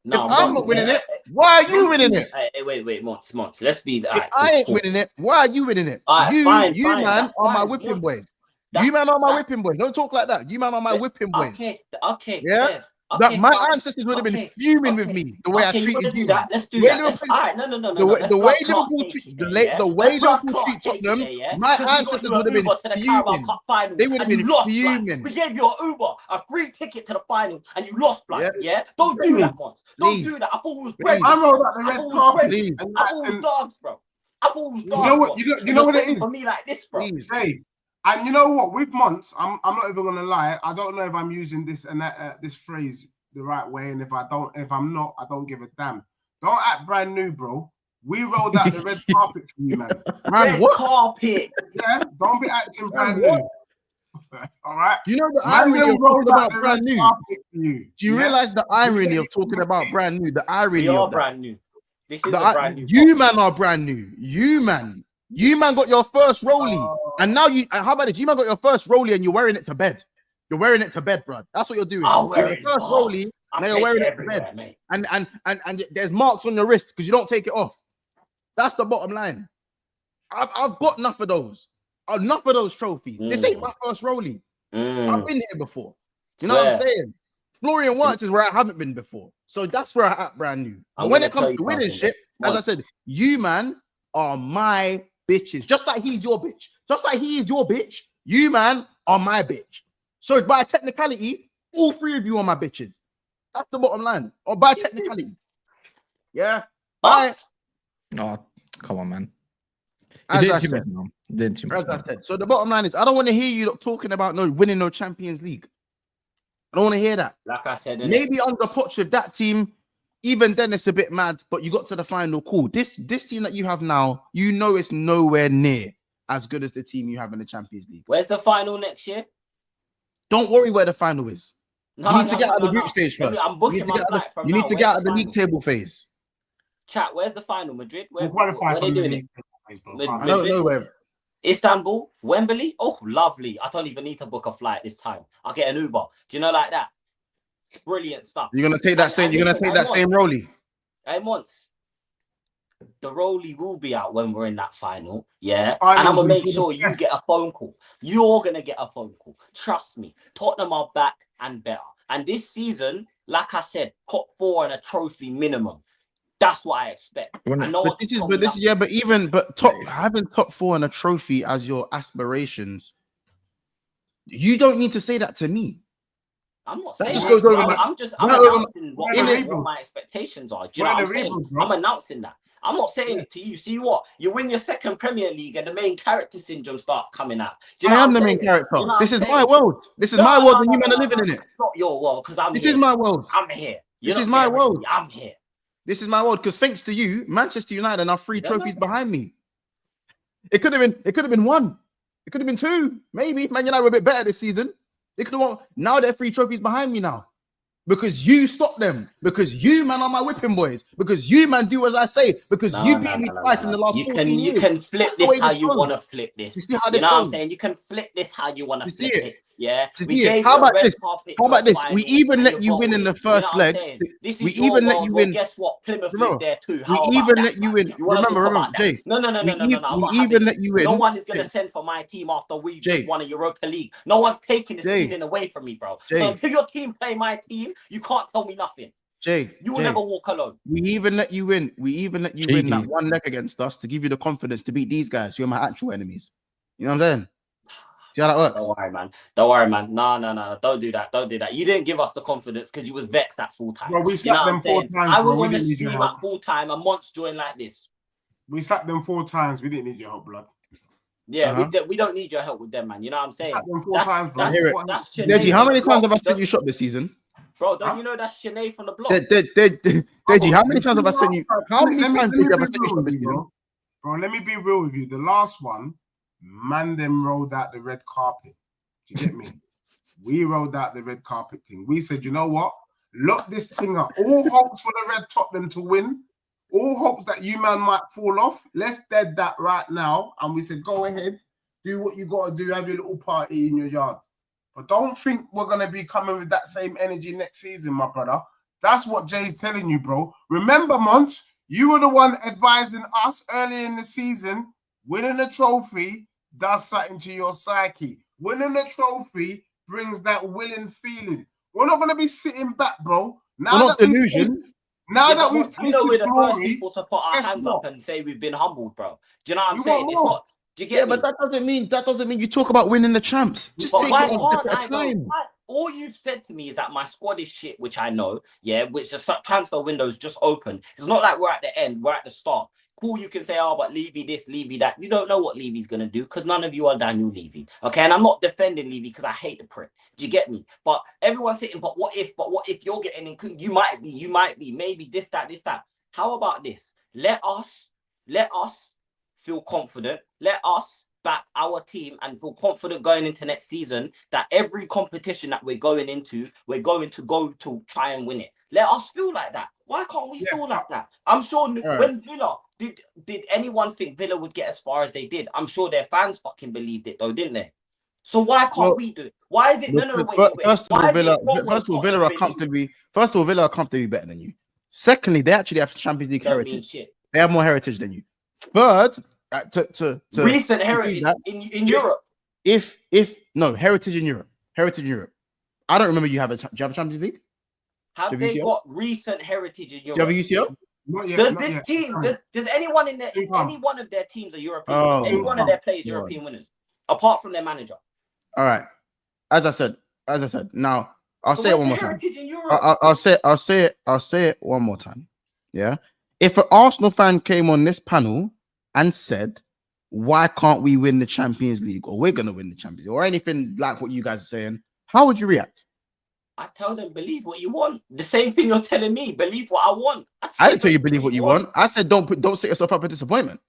No, if I'm not winning it, why are you winning it? Hey, wait, Monts. Let's be. If I ain't winning it, why are you winning it? You man are my whipping boys. You man are my whipping boys. Don't talk like that. You man are my whipping boys. Okay. Yeah. Okay, my ancestors would have been fuming with me the way I treated you. Let's do that. All right, no. The way Liverpool treat Tottenham, my ancestors would have been fuming. They would have been fuming. We gave you an Uber, a free ticket to the final, and you lost, blood. Yeah, don't do that, Monts. Don't do that. I thought it was great. I rolled out the red carpet. I thought it was dogs, bro. I thought it was dogs. You know what it is for me like this, bro. Hey. And you know what? With Monts, I'm not even gonna lie. I don't know if I'm using this and this phrase the right way, and if I'm not, I don't give a damn. Don't act brand new, bro. We rolled out the red carpet for you, man. Red carpet. Yeah, don't be acting brand new. All right. You know the irony of talking about brand new. Do you realize the irony of talking about brand new? The irony of brand new. This is brand new. You man are brand new. You man got your first rollie, and now how about this? You man got your first rollie, and you're wearing it to bed. You're wearing it to bed, bro. That's what you're doing. Your first rollie, Now you're wearing it to bed. Mate. And there's marks on your wrist because you don't take it off. That's the bottom line. I've got enough of those. Enough of those trophies. This ain't my first rolling. I've been here before. You know what I'm saying? Florian Wirtz is where I haven't been before. So that's where I'm at brand new. But when it comes to winning shit, as I said, you, man, are my bitches. Just like he's your bitch. Just like he is your bitch, you, man, are my bitch. So by technicality, all three of you are my bitches. That's the bottom line. Or by technicality. Yeah? Bye. Oh, come on, man. As I said, so the bottom line is, I don't want to hear you talking about winning no Champions League. I don't want to hear that. Like I said, maybe under Poch with that team, even then it's a bit mad, but you got to the final. Cool. This team that you have now, you know it's nowhere near as good as the team you have in the Champions League. Where's the final next year? Don't worry where the final is. You need to get out of the group stage first. You need to get out of the league table phase. Chat, where's the final? Madrid? Where are they doing it? I don't know where. Istanbul, Wembley. Oh, lovely. I don't even need to book a flight this time. I'll get an Uber. Do you know, like that? Brilliant stuff. You're gonna take that same. You're gonna take that same rollie. Hey, Monts. The rollie will be out when we're in that final. Yeah, and I'm gonna make sure you get a phone call. You're gonna get a phone call. Trust me. Tottenham are back and better. And this season, like I said, top 4 and a trophy minimum. That's what I expect. Having top 4 and a trophy as your aspirations, you don't need to say that to me. I'm not saying that. Just goes over I'm announcing what my expectations are. Do you know what I'm saying? I'm announcing that. I'm not saying it to you. See what? You win your second Premier League and the main character syndrome starts coming out. I am the main character. You know this is my world. This is my world and you men are living in it. It's not your world because I'm This is my world. I'm here. This is my world. I'm here. This is my world because thanks to you, Manchester United are now 3 trophies behind me. It could have been 1. It could have been 2. Maybe Man United were a bit better this season. They could have won. Now they're 3 trophies behind me now. Because you stopped them. Because you, man, are my whipping boys. Because you, man, do as I say. Because you beat me twice in the last 14 years. You can flip this how you want to flip this. You see how this goes? what I'm saying? You can flip this how you want to flip it. Yeah. How about this? We even let you win in the first leg. We even let you win. Guess what? Plymouth lived there too. We even let you win. Remember, Jay. No. We even let you win. No one is going to send for my team after we just won a Europa League. No one's taking this feeling away from me, bro. So until your team play my team, you can't tell me nothing. Jay, you will never walk alone. We even let you win. We even let you win that 1 leg against us to give you the confidence to beat these guys who are my actual enemies. You know what I'm saying? See how that works? Don't worry, man. No. Don't do that. You didn't give us the confidence because you was vexed at full time. Well, we slapped them 4 times. I was on the stream at full time and Monts joined like this. We slapped them 4 times. We didn't need your help, blood. Yeah, we don't need your help with them, man. You know what I'm saying? Slapped them 4 times, bro. Deji, how many times have I sent you shot this season? Bro, don't you know that's Sinead from the block? Deji, how many times have I sent you? How many times did you ever send you shot this season? Bro, let me be real with you. The last one, man, them rolled out the red carpet. Do you get me? We rolled out the red carpet thing. We said, you know what? Lock this thing up. All hopes for the red Tottenham to win. All hopes that you man might fall off. Let's dead that right now. And we said, go ahead, do what you got to do. Have your little party in your yard. But don't think we're going to be coming with that same energy next season, my brother. That's what Jay's telling you, bro. Remember, Monts, you were the one advising us early in the season, winning a trophy does something to your psyche. Winning a trophy brings that willing feeling. We're not going to be sitting back, bro. Now that delusion. Now that we've tasted we're the glory, first people to put our hands up and say we've been humbled, bro. Do you know what I'm saying? It's not. Do you get me? But that doesn't mean you talk about winning the champs. Just take it one step at a time. All you've said to me is that my squad is shit, which I know, which the transfer window's just open. It's not like we're at the end, we're at the start. Cool, you can say, oh, but Levy this, Levy that. You don't know what Levy's going to do because none of you are Daniel Levy. Okay, and I'm not defending Levy because I hate the prick. Do you get me? But everyone's saying, but what if you're getting in? You might be, maybe this, that. How about this? Let us feel confident. Let us back our team and feel confident going into next season that every competition that we're going into, we're going to go to try and win it. Let us feel like that. Why can't we feel like that? I'm sure when Villa, did anyone think Villa would get as far as they did? I'm sure their fans fucking believed it though, didn't they? So why can't we do it? Why is it wait. First of all, Villa are comfortably better than you. Secondly, they actually have Champions League heritage. They have more heritage than you. Third, to recent heritage in Europe. No heritage in Europe. Heritage in Europe. I don't remember do you have a Champions League? Have they got recent heritage in Europe? Do you have a UCL? Not yet, does not this yet. team, does anyone in any one of their teams are European? Any one of their players European winners, apart from their manager? All right. As I said. Now I'll say it one more time. I'll say it one more time. Yeah. If an Arsenal fan came on this panel and said, "Why can't we win the Champions League?" or "We're gonna win the Champions League," or anything like what you guys are saying, how would you react? I tell them, believe what you want. The same thing you're telling me. Believe what I want. I didn't tell you believe what you want. I said don't set yourself up for disappointment.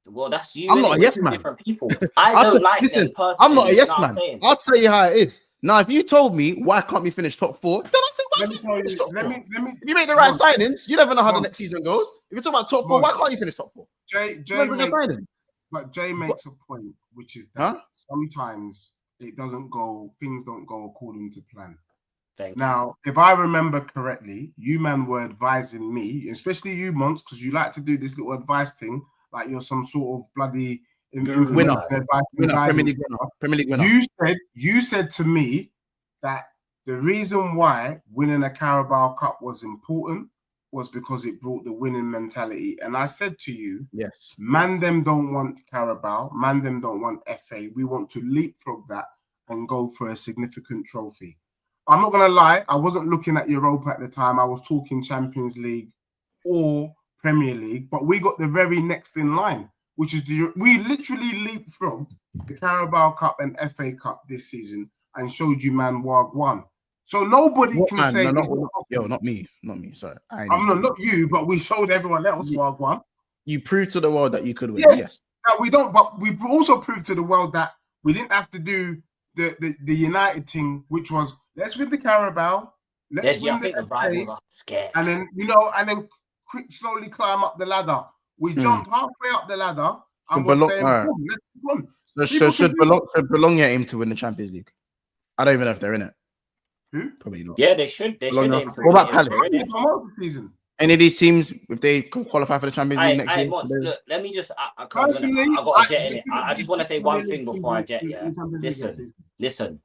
Well, that's you. I'm not a yes man. Different people. I don't like them personally. I'm not a yes man. I'll tell you how it is. Now, if you told me why can't we finish top 4, then I say why can't we finish top 4? If you make the right signings, you never know how the next season goes. If you talk about top 4, why can't you finish top 4? Jay makes a point, which is that sometimes things don't go according to plan. Now, if I remember correctly, you man were advising me, especially you, Monts, because you like to do this little advice thing, like you're some sort of bloody winner. Premier League winner. You said to me that the reason why winning a Carabao Cup was important was because it brought the winning mentality. And I said to you, yes, man, them don't want Carabao, man, them don't want FA. We want to leapfrog that and go for a significant trophy. I'm not going to lie, I wasn't looking at Europa at the time. I was talking Champions League or Premier League, but we got the very next in line, which is we literally leapfrogged the Carabao Cup and FA Cup this season and showed you, man, Wagwan. So nobody can say not me. Sorry, not you, but we showed everyone else Wagwan. You proved to the world that you could win. Yes. No, we don't, but we also proved to the world that we didn't have to do the United thing, which was let's win the Carabao, let's win the FA, and then slowly climb up the ladder. We jumped halfway up the ladder and we're saying, let's run. So should Bologna aim to win the Champions League? I don't even know if they're in it. Who? Probably not. Yeah, they should. They should aim to win. What about Palace? Any of these teams, if they qualify for the Champions League next year? Look, let me just. I got a jet in it. I just want to say one thing before I jet. Yeah, listen.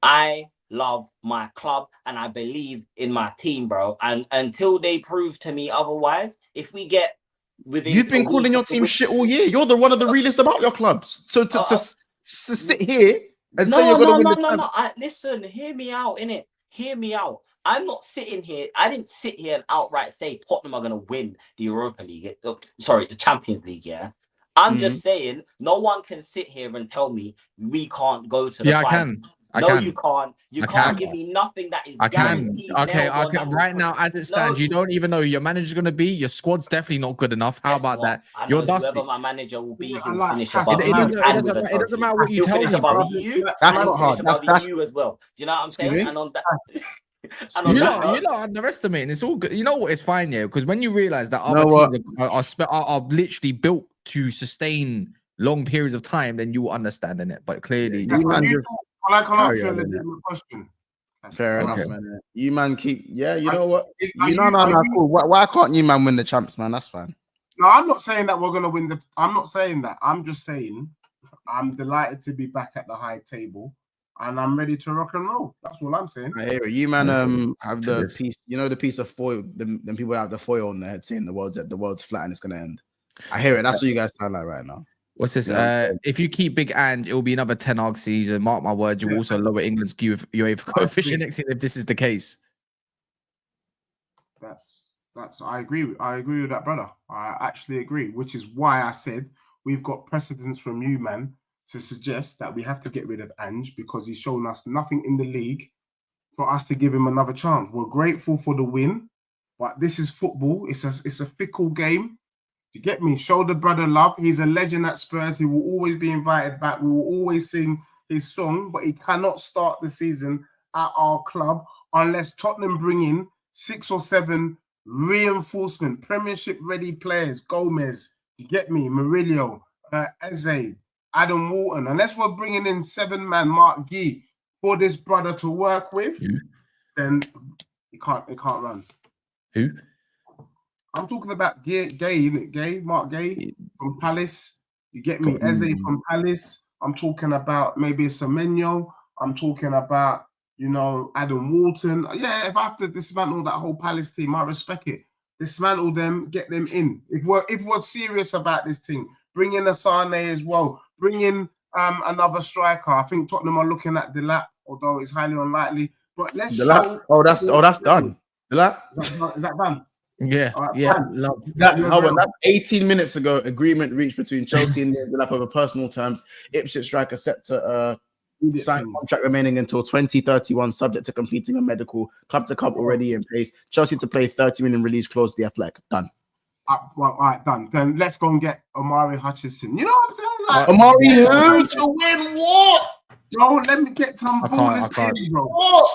I love my club and I believe in my team, bro. And until they prove to me otherwise, if we get within, you've been calling your team shit all year. You're the one of the realest about your clubs. So to sit here and say you're going to win the no. Listen, hear me out, innit? Hear me out. I'm not sitting here. I didn't sit here and outright say Tottenham are going to win the Europa League. The Champions League. Yeah. I'm just saying no one can sit here and tell me we can't go to the final. I can. You can't. You can't give me nothing that is. I can. Okay. Right now, as it stands, you don't even know who your manager's going to be. Your squad's definitely not good enough. How about that? You're dusty. Whoever my manager will be, he'll finish above me. It doesn't matter what you tell me. That's not hard. That's you as well. Do you know what I'm saying? And on that. You're not underestimating. It's all good. You know what? It's fine, yeah. Because when you realize that other teams are literally built to sustain long periods of time, then you will understand in it. But clearly, I can answer a legitimate question. Fair enough, man. You man keep, you know what? Cool. Why can't you man win the champs, man? That's fine. No, I'm not saying that we're gonna win I'm not saying that. I'm just saying I'm delighted to be back at the high table, and I'm ready to rock and roll. That's all I'm saying. I hear it. You man have the piece. You know the piece of foil. Then people have the foil on their head saying the world's flat and it's gonna end. I hear it. That's what you guys sound like right now. What's this? If you keep Big Ange, it will be another 10 arc season. Mark my words, you will also lower England's UEFA coefficient next year if this is the case. I agree with that, brother. I actually agree, which is why I said we've got precedence from you, man, to suggest that we have to get rid of Ange because he's shown us nothing in the league for us to give him another chance. We're grateful for the win, but this is football. It's a fickle game. You get me? Show the brother love. He's a legend at Spurs. He will always be invited back. We will always sing his song, but he cannot start the season at our club unless Tottenham bring in 6 or 7 reinforcement, Premiership-ready players. Gomez, you get me? Murillo, Eze, Adam Walton, unless we're bringing in 7-man Mark Gee for this brother to work with, then it can't run. Who? I'm talking about Mark Gay from Palace. You get me? Eze from Palace. I'm talking about maybe Semenyo. I'm talking about, Adam Walton. Yeah, if I have to dismantle that whole Palace team, I respect it. Dismantle them, get them in. If we're serious about this thing, bring in a Sane as well. Bring in another striker. I think Tottenham are looking at Delap, although it's highly unlikely. But let's show. That's done. Delap? Is that done? Yeah, right, yeah. Love that's 18 minutes ago. Agreement reached between Chelsea and Delap over personal terms. Ipswich striker set to sign contract remaining until 2031, subject to completing a medical. Club to club already in place. Chelsea to play 30 million release clause. The Athletic done. All right, done. Then let's go and get Omari Hutchinson. You know what I'm saying? Like, Omari who to win what? Bro, let me get some ballers in, bro. All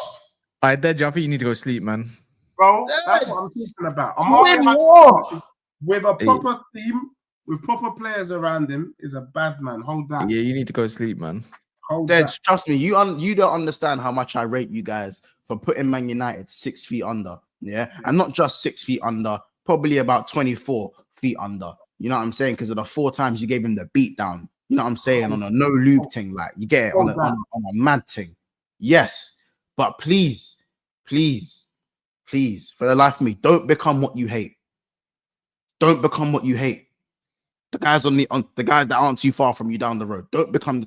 right, Deji, I think you need to go sleep, man. Bro, that's what I'm talking about. Omari Hutchinson with a proper team, with proper players around him, is a bad man. Hold that. Yeah, you need to go sleep, man. Deji, trust me, you don't understand how much I rate you guys for putting Man United 6 feet under. Yeah, and not just 6 feet under. Probably about 24 feet under. You know what I'm saying? Because of the 4 times you gave him the beat down. You know what I'm saying? On a no loop thing. Like, you get it on a mad thing. Yes. But please, for the life of me, don't become what you hate. Don't become what you hate. The guys the guys that aren't too far from you down the road. Don't become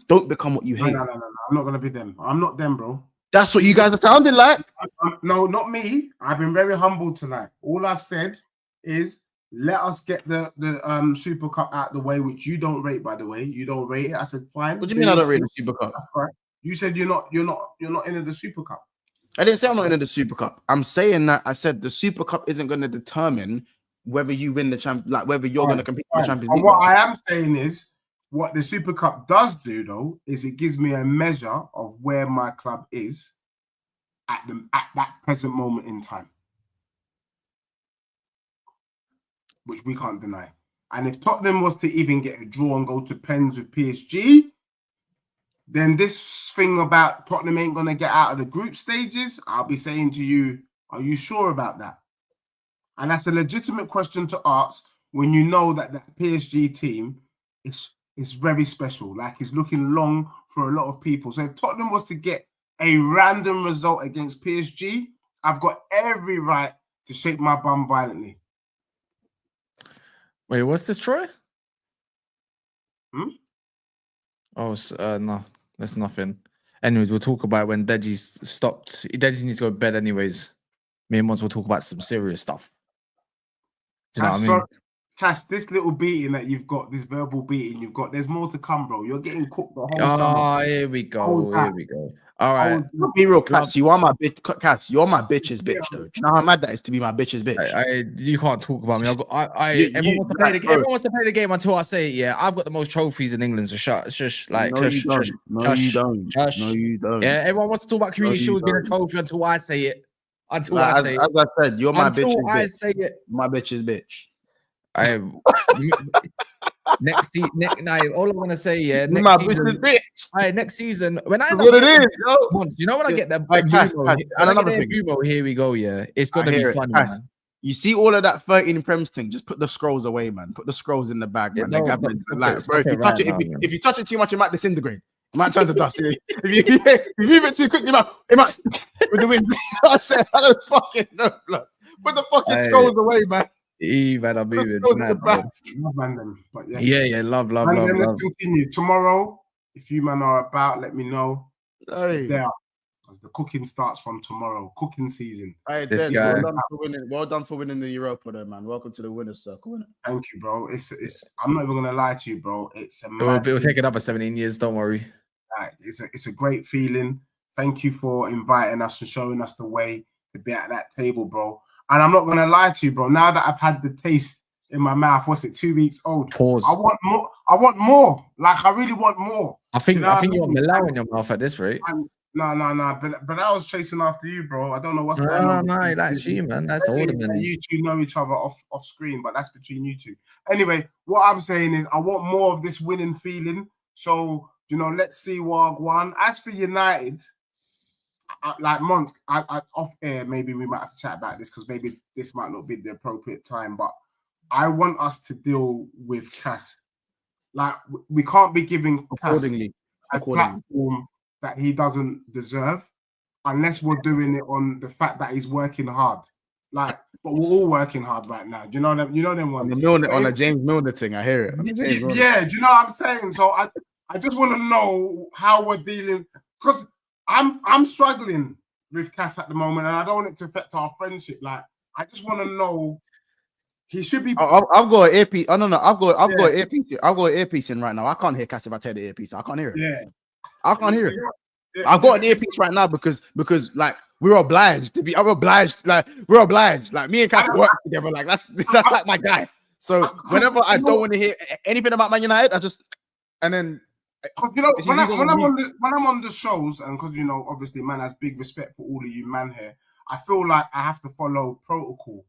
what you hate. No. I'm not gonna be them. I'm not them, bro. That's what you guys are sounding like. No, not me. I've been very humble tonight. All I've said is let us get the Super Cup out the way, which you don't rate, by the way. You don't rate it. I said, fine. What do you mean I don't rate the Super Cup? That's right. You said you're not into the Super Cup. I didn't say I'm not into the Super Cup. I'm saying that I said the Super Cup isn't going to determine whether you win the champion, like whether you're going to compete in the Champions League. And what I am saying is, what the Super Cup does do, though, is it gives me a measure of where my club is at that present moment in time, which we can't deny. And if Tottenham was to even get a draw and go to pens with PSG, then this thing about Tottenham ain't going to get out of the group stages, I'll be saying to you, are you sure about that? And that's a legitimate question to ask when you know that the PSG team is very special. Like, it's looking long for a lot of people. So if Tottenham was to get a random result against PSG, I've got every right to shake my bum violently. Wait, what's this, Troy? Oh, no, that's nothing. Anyways, we'll talk about it when Deji's stopped. Deji needs to go to bed anyways. Me and Monts will talk about some serious stuff. Do you know what I mean? Cass, this little beating that you've got, this verbal beating you've got, there's more to come, bro. You're getting cooked the whole summer. Here we go. All right. Be real, Cass. You are my bitch. Cass, you're my bitch's bitch, though. Do you know how mad that is to be my bitch's bitch? You can't talk about me. Everyone wants to play the game until I say it. Yeah, I've got the most trophies in England. So shush. Like, no, you don't. No, you don't. No, you don't. Yeah, everyone wants to talk about Community Shield being a trophy until I say it. As I said, you're my bitch's bitch. Until I say it. My bitch's bitch. Next season, all I'm gonna say, next season, when I know what it is, yo. You know when I get that, and another thing, here we go, yeah, it's gonna be fun, man. You see all of that 13 Prems thing, just put the scrolls away, man. Put the scrolls in the bag, man. If you touch it too much, it might disintegrate. It might turn to dust. If you move it too quickly, it might with the wind. I said, I don't fucking know, blood. Put the fucking scrolls away, man. Man, I'm moving. But yeah, love. Let's continue tomorrow. If you man are about, let me know. There, as the cooking starts from tomorrow, cooking season. This guy. Well done for winning the Europa, though, man. Welcome to the winner's circle. Thank you, bro. It's. I'm not even gonna lie to you, bro. It'll take another 17 years. Don't worry. It's a great feeling. Thank you for inviting us and showing us the way to be at that table, bro. And I'm not going to lie to you, bro. Now that I've had the taste in my mouth, 2 weeks old? Pause. I want more. Like, I really want more. I think you want Milan in your mouth at this rate. No. But I was chasing after you, bro. I don't know what's going on. No, that's you, man. That's all the men. You two know each other off screen, but that's between you two. Anyway, what I'm saying is I want more of this winning feeling. So, let's see Wagwan. As for United, like Monts, I off air, maybe we might have to chat about this because maybe this might not be the appropriate time, but I want us to deal with Cass. Like, we can't be giving Cass a platform that he doesn't deserve unless we're doing it on the fact that he's working hard. Like, but we're all working hard right now. Do you know them? You know them ones on a James Milner thing. I hear it. Yeah, do you know what I'm saying? So I just want to know how we're dealing, because I'm struggling with Cass at the moment, and I don't want it to affect our friendship. Like, I just want to know. He should be. I've got an earpiece. Oh no, I've got an earpiece. I've got an earpiece in right now. I can't hear Cass if I take the earpiece. I can't hear it. Yeah, I can't hear it. I've got an earpiece right now because like we're obliged to be. I'm obliged. Like we're obliged. Like me and Cass work together. Like that's like my guy. So whenever I don't want to hear anything about Man United, I just and then. When I'm on the shows, and because obviously man has big respect for all of you man here, I feel like I have to follow protocol.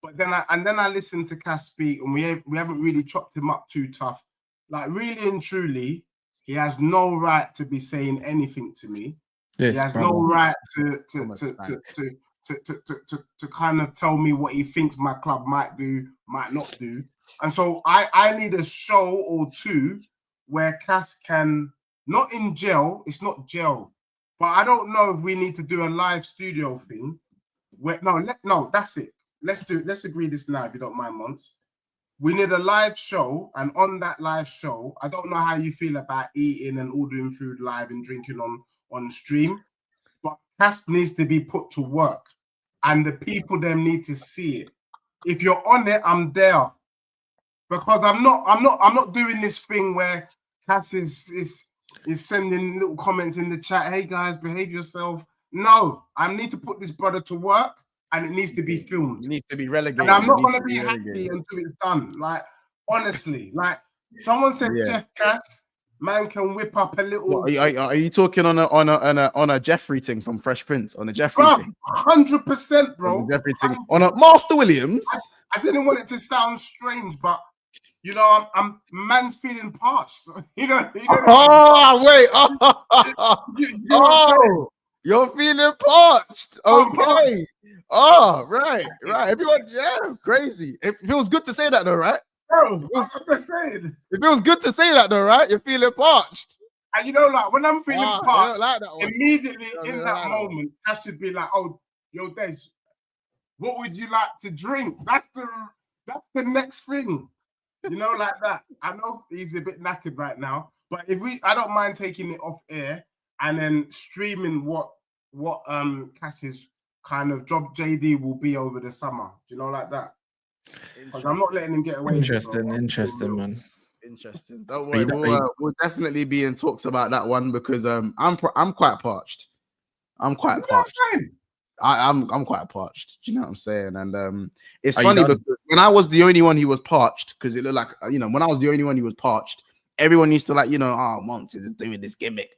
But then I listen to Cass speak, and we haven't really chopped him up too tough. Like, really and truly, he has no right to be saying anything to me. Yes, he has no right to kind of tell me what he thinks my club might do, might not do. And so I need a show or two where Cass can, not in jail, it's not jail, but I don't know if we need to do a live studio thing. No, that's it. Let's agree this now, if you don't mind, Monts. We need a live show, and on that live show, I don't know how you feel about eating and ordering food live and drinking on stream, but Cass needs to be put to work, and the people them need to see it. If you're on it, I'm there, because I'm not doing this thing where Cass is sending little comments in the chat. Hey guys, behave yourself. No, I need to put this brother to work. And it needs to be filmed. It needs to be relegated. And I'm not going to be happy until it's done. Like, honestly, like someone said, Jeff Cass, man can whip up a little. What, are you talking on a Jeffrey thing from Fresh Prince? On a Jeffrey thing? 100%, bro. On a Jeffrey thing. On a Master Williams. I didn't want it to sound strange, but I'm man's feeling parched. Oh wait. Oh, you're feeling parched. Okay. Oh, right. Everyone, crazy. It feels good to say that, though, right? Bro, I'm just saying. It feels good to say that, though, right? You're feeling parched. And like when I'm feeling parched, like immediately in that moment, I should be like, "Oh, yo, Dej, what would you like to drink?" That's the next thing, like that. I know he's a bit knackered right now, but I don't mind taking it off air and then streaming what Cass's kind of job JD will be over the summer, like that. Because I'm not letting him get away. Interesting, man. Interesting. Don't worry, we'll definitely be in talks about that one because I'm quite parched. I'm quite parched. I'm quite parched. Do you know what I'm saying? And it's funny because when I was the only one who was parched, because it looked like when I was the only one who was parched, everyone used to Monts is doing this gimmick.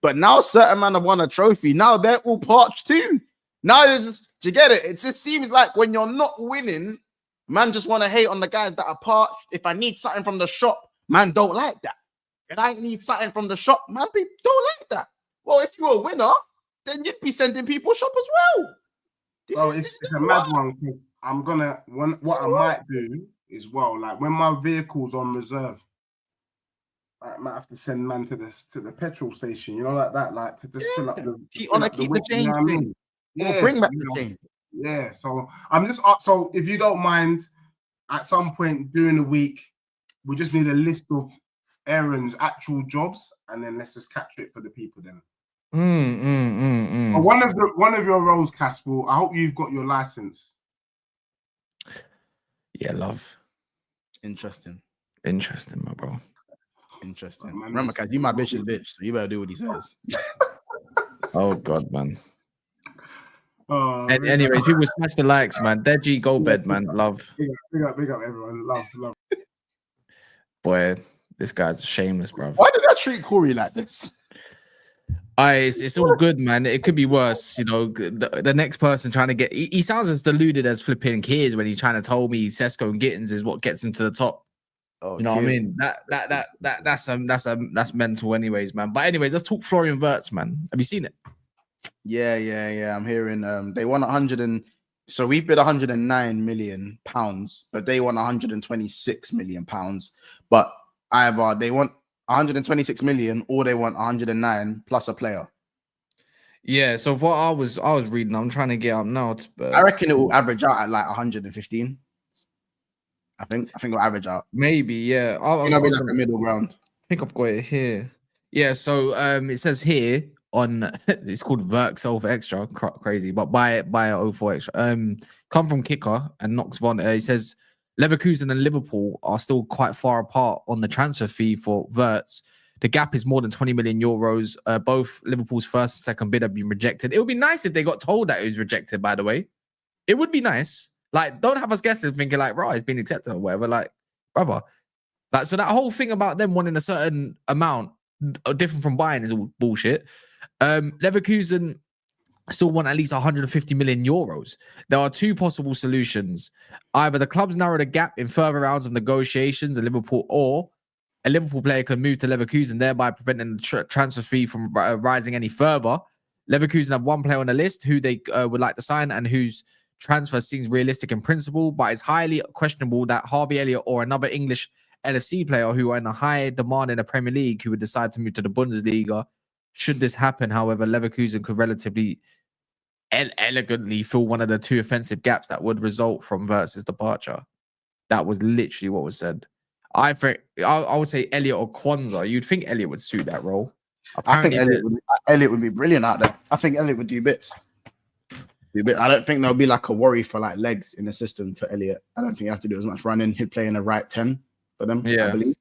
But now certain men have won a trophy. Now they're all parched too. Now do you get it? It just seems like when you're not winning, man just want to hate on the guys that are parched. If I need something from the shop, man don't like that. If I need something from the shop, man people don't like that. Well, if you're a winner, then you'd be sending people shop as well. It's a mad one. What I might do is like when my vehicle's on reserve, I might have to send man to the petrol station, like that, like to just fill up the keep the change thing. Yeah, bring back the change. Yeah, so I'm just so if you don't mind, at some point during the week, we just need a list of Aaron's actual jobs, and then let's just capture it for the people then. One of your roles, Caspel, I hope you've got your license. Yeah, love. Interesting, my bro. Interesting. Remember, Cass, you my bitch's bitch, so you better do what he says. Oh God, man. Anyway, people smash the likes, man. Deji, go bed, man. Love. Big up, everyone. Love. Boy, this guy's shameless, bro. Why did I treat Corey like this? It's all good, man. It could be worse. The next person trying to get... He sounds as deluded as flipping kids when he's trying to tell me Sesko and Gittins is what gets him to the top. Oh, you know what I mean? That's mental, anyways, man. But anyways, let's talk Florian Wirtz, man. Have you seen it? Yeah. I'm hearing they won 100 and so we bid 109 million pounds, but they won 126 million pounds. But either they want 126 million or they want 109 plus a player. Yeah. So what I was reading, I'm trying to get up now. But I reckon it will average out at like 115. I think it'll average out. Maybe, yeah. Be like a middle ground. I think I've got it here. Yeah, so it says here on it's called Wirtz over extra, crazy, but buy it 04 extra. Come from kicker and Knox Von. He says Leverkusen and Liverpool are still quite far apart on the transfer fee for Wirtz. The gap is more than 20 million euros. Both Liverpool's first and second bid have been rejected. It would be nice if they got told that it was rejected, by the way. It would be nice. Like, don't have us guessing, thinking like, right, it's been accepted or whatever. Like, brother. Like, so that whole thing about them wanting a certain amount different from buying is all bullshit. Leverkusen still want at least 150 million euros. There are two possible solutions. Either the clubs narrow the gap in further rounds of negotiations at Liverpool, or a Liverpool player can move to Leverkusen, thereby preventing the transfer fee from rising any further. Leverkusen have one player on the list who they would like to sign and whose transfer seems realistic in principle, but it's highly questionable that Harvey Elliott or another English LFC player who are in a high demand in the Premier League who would decide to move to the Bundesliga. Should this happen, however, Leverkusen could relatively elegantly fill one of the two offensive gaps that would result from Wirtz's departure. That was literally what was said. I would say Elliott or Kwanzaa. You'd think Elliott would suit that role. Apparently, I think Elliott would be brilliant out there. I think Elliott would do bits. I don't think there'll be like a worry for like legs in the system for Elliott. I don't think you have to do as much running. He'd play in a right 10 for them. Yeah, I believe.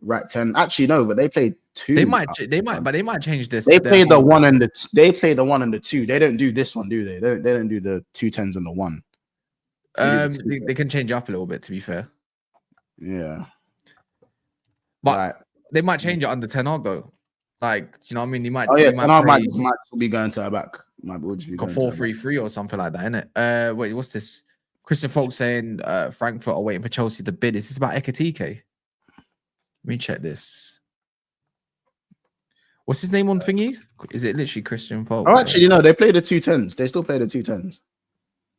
Right 10. Actually, no, but they played 2. They might change this. They play the 1 and the 2. They play the 1 and the 2. They don't do this one, do they? They don't do the 2 10s and the 1. They can change up a little bit, to be fair. Yeah, but they might change it under Ten Hag though. Like, you know what I mean? He might. Might be going to a back. Might just be 4-3-3 or something like that, innit? Wait, what's this? Christian Folk saying Frankfurt are waiting for Chelsea to bid. Is this about Ekatike? Let me check this. What's his name on thingy? Is it literally Christian Folk? Oh, actually, no. They play the 2 10s. They still play the 2 10s.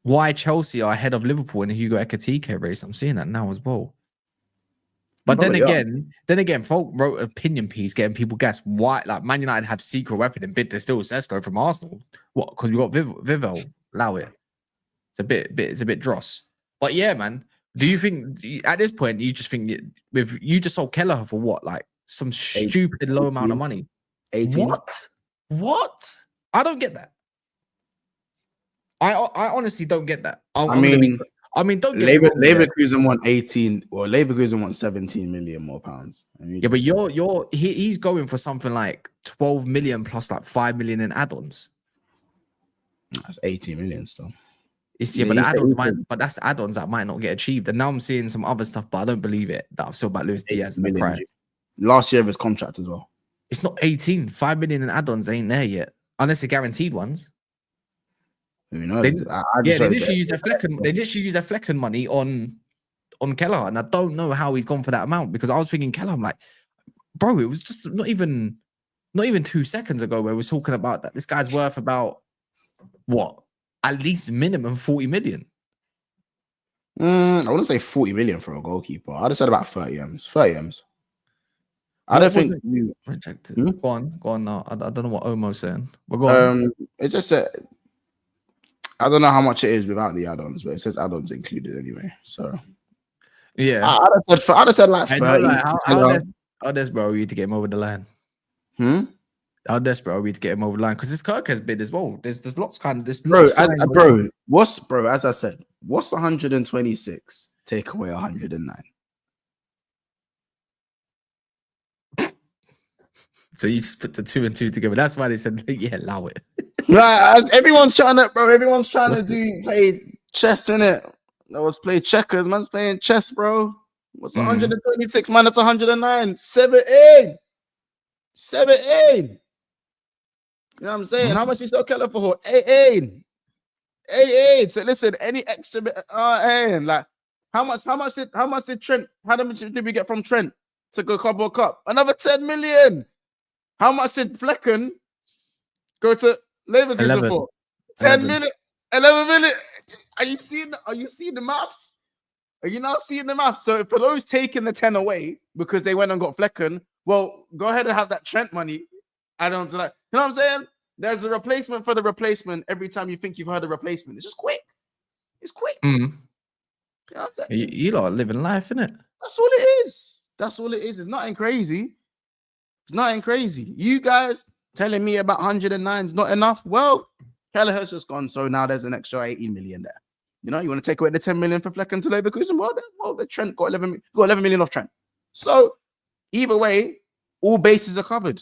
Why Chelsea are ahead of Liverpool in the Hugo Ekatike race? I'm seeing that now as well. But then again, Folk wrote an opinion piece getting people guess why, like, Man United have secret weapon and bid to steal Sesko from Arsenal. What? Because we got Vivel. Allow it. It's a bit dross. But yeah, man. Do you think at this point you just think you just sold Kelleher for what? Like some stupid low amount of money? 18. What? I don't get that. I honestly don't get that. I mean, don't get Leverkusen want 18, or Leverkusen want 17 million more pounds. Yeah, but he's going for something like 12 million plus like 5 million in add-ons. That's 18 million still. But that's add-ons that might not get achieved. And now I'm seeing some other stuff, but I don't believe it. That I've saw about Luis Diaz and the price. Last year of his contract as well. It's not 18. 5 million in add-ons ain't there yet, unless they're guaranteed ones. Who knows? They literally use their Flecken money on Kelleher, and I don't know how he's gone for that amount, because I was thinking Kelleher, I'm like, bro, it was just not even 2 seconds ago where we was talking about that this guy's worth about what, at least minimum 40 million. I wouldn't say 40 million for a goalkeeper. I'd have said about 30 M's. 30 M's. I don't think you rejected. Go on now. I don't know what Omo's saying. But go on. It's just I don't know how much it is without the add-ons, but it says add-ons included anyway. So yeah, I'd have said like 30. How desperate are you to get him over the line? How desperate are we to get him over the line? Because this Kirk has bid as well. There's lots kind of this. As I said, what's 126 take away 109? So you just put the 2 and 2 together. That's why they said, yeah, allow it. Everyone's trying to, bro. Everyone's trying to play chess, innit? Let's play checkers. Man's playing chess, bro. What's 126 minus 109? 17. 17. You know what I'm saying? How much you sell Keller for? 18. So listen, any extra bit, like How much did Trent? How much did we get from Trent to go Club Cup? Another 10 million. How much did Flecken go to Leverkusen for? 10 million, 11 million. Are you seeing the maths? Are you now seeing the maths? So for those taking the 10 away because they went and got Flecken, well, go ahead and have that Trent money. I don't like. You know what I'm saying? There's a replacement for the replacement every time you think you've heard a replacement. It's just quick. It's quick. You know you lot are living life, innit? That's all it is. That's all it is. It's nothing crazy. It's nothing crazy. You guys telling me about 109 is not enough. Well, Kelleher's just gone, so now there's an extra 80 million there. You know, you want to take away the 10 million for Flecken to Leverkusen? Well, the Trent got 11 million off Trent. So either way, all bases are covered.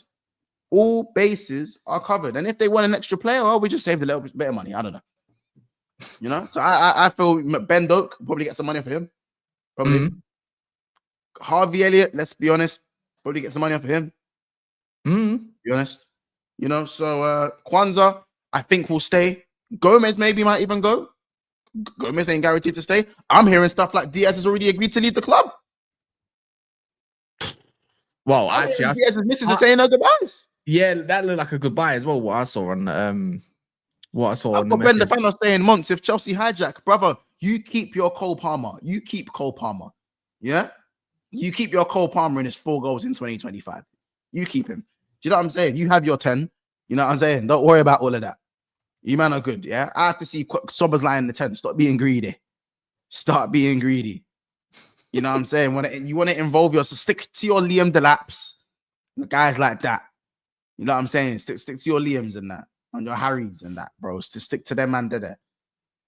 All bases are covered. And if they want an extra player, well, we just saved a little bit of money. I don't know. You know, so I feel Ben Doak probably get some money for him. Probably. Harvey Elliott, let's be honest, probably get some money off of him. Be honest. You know, so Kwanzaa, I think will stay. Gomez maybe might even go. Gomez ain't guaranteed to stay. I'm hearing stuff like Diaz has already agreed to leave the club. Well, actually, Diaz's missus is saying no goodbyes. Yeah, that looked like a goodbye as well. What I saw on I've got Ben the fan of saying, Monts, if Chelsea hijack, brother, you keep your Cole Palmer. You keep Cole Palmer. Yeah? You keep your Cole Palmer in his 4 goals in 2025. You keep him. Do you know what I'm saying? You have your 10. You know what I'm saying? Don't worry about all of that. You man are good, yeah? I have to see Sobbers line in the 10. Stop being greedy. Start being greedy. You know what I'm saying? You want to involve yourself, stick to your Liam Delaps, guys like that. You know what I'm saying? Stick to your Liams and that, and your Harrys and that, bro. Stick to them man there.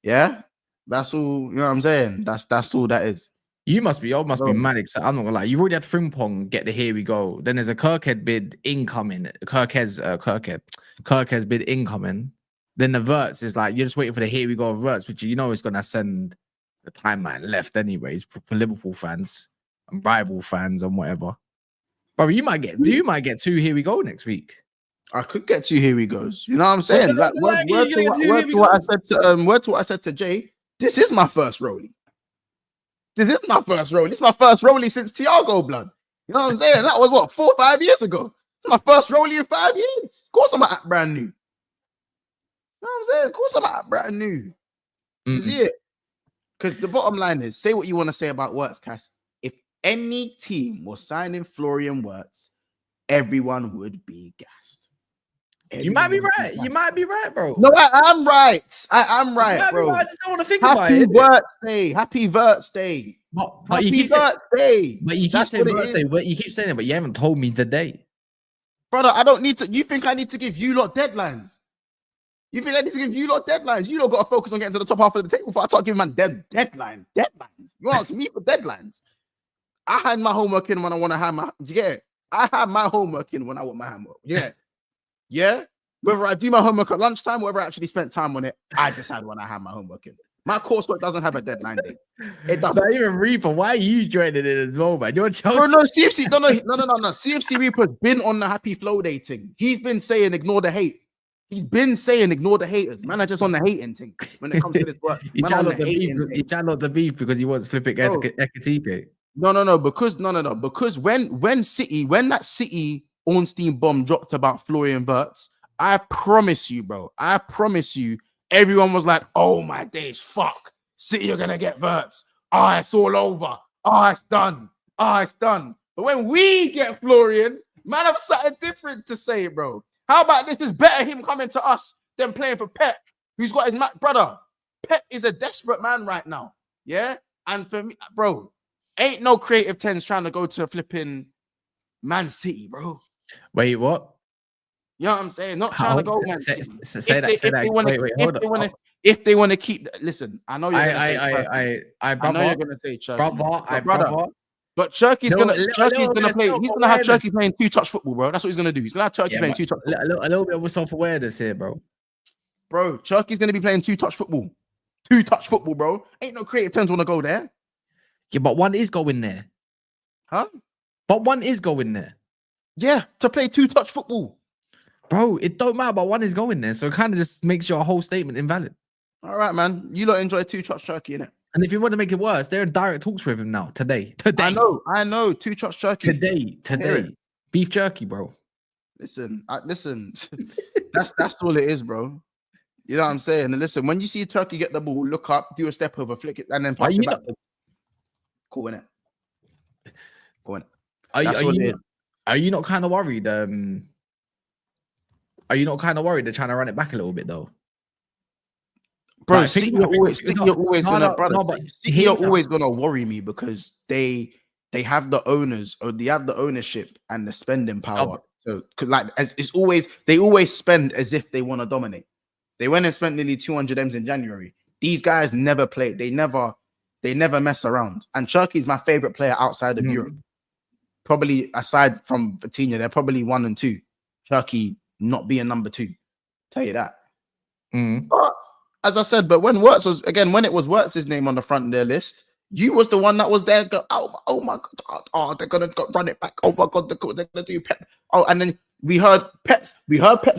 Yeah? That's all, you know what I'm saying? That's all that is. You must be mad excited. I'm not gonna lie. You've already had Frimpong get the here we go. Then there's a Kirkhead bid incoming. Kirkhead's bid incoming. Then the Wirtz is like, you're just waiting for the here we go of Wirtz, which you know is gonna send the timeline left anyways for Liverpool fans and rival fans and whatever. Bro, you might get 2 here we go next week. I could get 2 here we goes. You know what I'm saying? Like word to what I said to Jay. This is my first rollie. This is my first rollie. It's my first rollie since Thiago blood. You know what I'm saying? That was what 4 or 5 years ago. It's my first rollie in 5 years. Of course I'm at brand new. You know what I'm saying? Of course I'm at brand new. See it? Because the bottom line is, say what you want to say about Wirtz, Cass. If any team was signing Florian Wirtz, everyone would be gassed. You might be right. You might be right, bro. No, I am right. I am right, bro. I just don't want to think about it. Happy Wirtz Day. Happy Wirtz Day. But you keep saying Wirtz Day. But you keep saying Wirtz Day. You keep saying it, but you haven't told me the day. Brother, I don't need to. You think I need to give you lot deadlines? You think I need to give you lot deadlines? You lot got to focus on getting to the top half of the table before I start giving man deadlines. You ask me for deadlines. I had my homework in when I want to have my. Yeah, I have my homework in when I want my homework. Yeah. Yeah, whether I do my homework at lunchtime, whether I actually spent time on it, I decide when I have my homework in. My coursework doesn't have a deadline date. It doesn't. Not even Reaper. Why are you joining it as well, man? You're Chelsea. Bro, no, CFC. No. CFC Reaper's been on the happy flow dating. He's been saying ignore the hate. He's been saying ignor the haters. Man, are just on the hating thing when it comes to this work. He channeled the beef because he wants flipping Ekatipe. No. Because when that City Ornstein bomb dropped about Florian Wirtz, I promise you, bro. I promise you, everyone was like, oh my days, fuck. City are gonna get Wirtz. Oh, it's all over. Oh, it's done. But when we get Florian, man, I've something different to say, bro. How about this? Is better him coming to us than playing for Pep, who's got his brother. Pep is a desperate man right now. Yeah? And for me, bro, ain't no creative 10s trying to go to flipping Man City, bro. Wait, what? You know what I'm saying? Not trying to go Man City. Say that. If they want to keep, listen, I know you're gonna say Cherki. Brother. But Cherki's gonna play. He's gonna have Cherki playing 2-touch football, bro. That's what he's gonna do. He's gonna have Cherki playing 2-touch. A little bit of self-awareness here, bro. Bro, Cherki's gonna be playing 2-touch football. 2-touch football, bro. Ain't no creative 10s want to go there. Yeah, but one is going there. Huh? But one is going there. Yeah, to play 2-touch football. Bro, it don't matter, but one is going there. So it kind of just makes your whole statement invalid. All right, man. You lot enjoy 2-touch Cherki, innit? And if you want to make it worse, they're in direct talks with him now. Today. I know. 2 shots Cherki. Today. Beef jerky, bro. Listen. That's all it is, bro. You know what I'm saying? And listen, when you see Cherki get the ball, look up, do a step over, flick it, and then pass it back. Cool, innit? Go on. Are you not kind of worried? Are you not kind of worried they're trying to run it back a little bit though? Bro, like, City are always gonna worry me because they have the owners or they have the ownership and the spending power. So like they always spend as if they want to dominate. They went and spent nearly 200 M's in January. These guys never play. They never mess around. And Cherki is my favorite player outside of Europe. Probably aside from Vitinha, they're probably 1 and 2. Cherki not being number 2. Tell you that. But as I said, when it was Wirtz's name on the front of their list, you was the one that was there. Oh my God! They're gonna run it back. Oh my God! They're gonna do Pep. Oh, and then we heard Pep's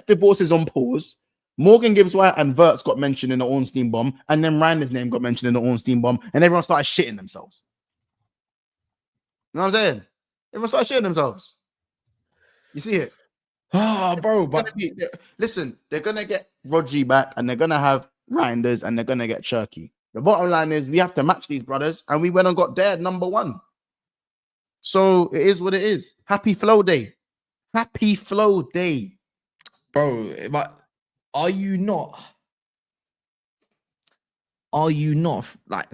divorce is on pause. Morgan Gibbs-White and Wirtz got mentioned in the Ornstein bomb, and then Rander's name got mentioned in the Ornstein bomb, and everyone started shitting themselves. You know what I'm saying? Everyone started shitting themselves. You see it? Bro, but listen, they're gonna get Rodri back, and they're gonna have Reinders, and they're gonna get Cherki. The bottom line is we have to match these brothers, and we went and got their number 1. So it is what it is. Happy flow day, bro. But are you not like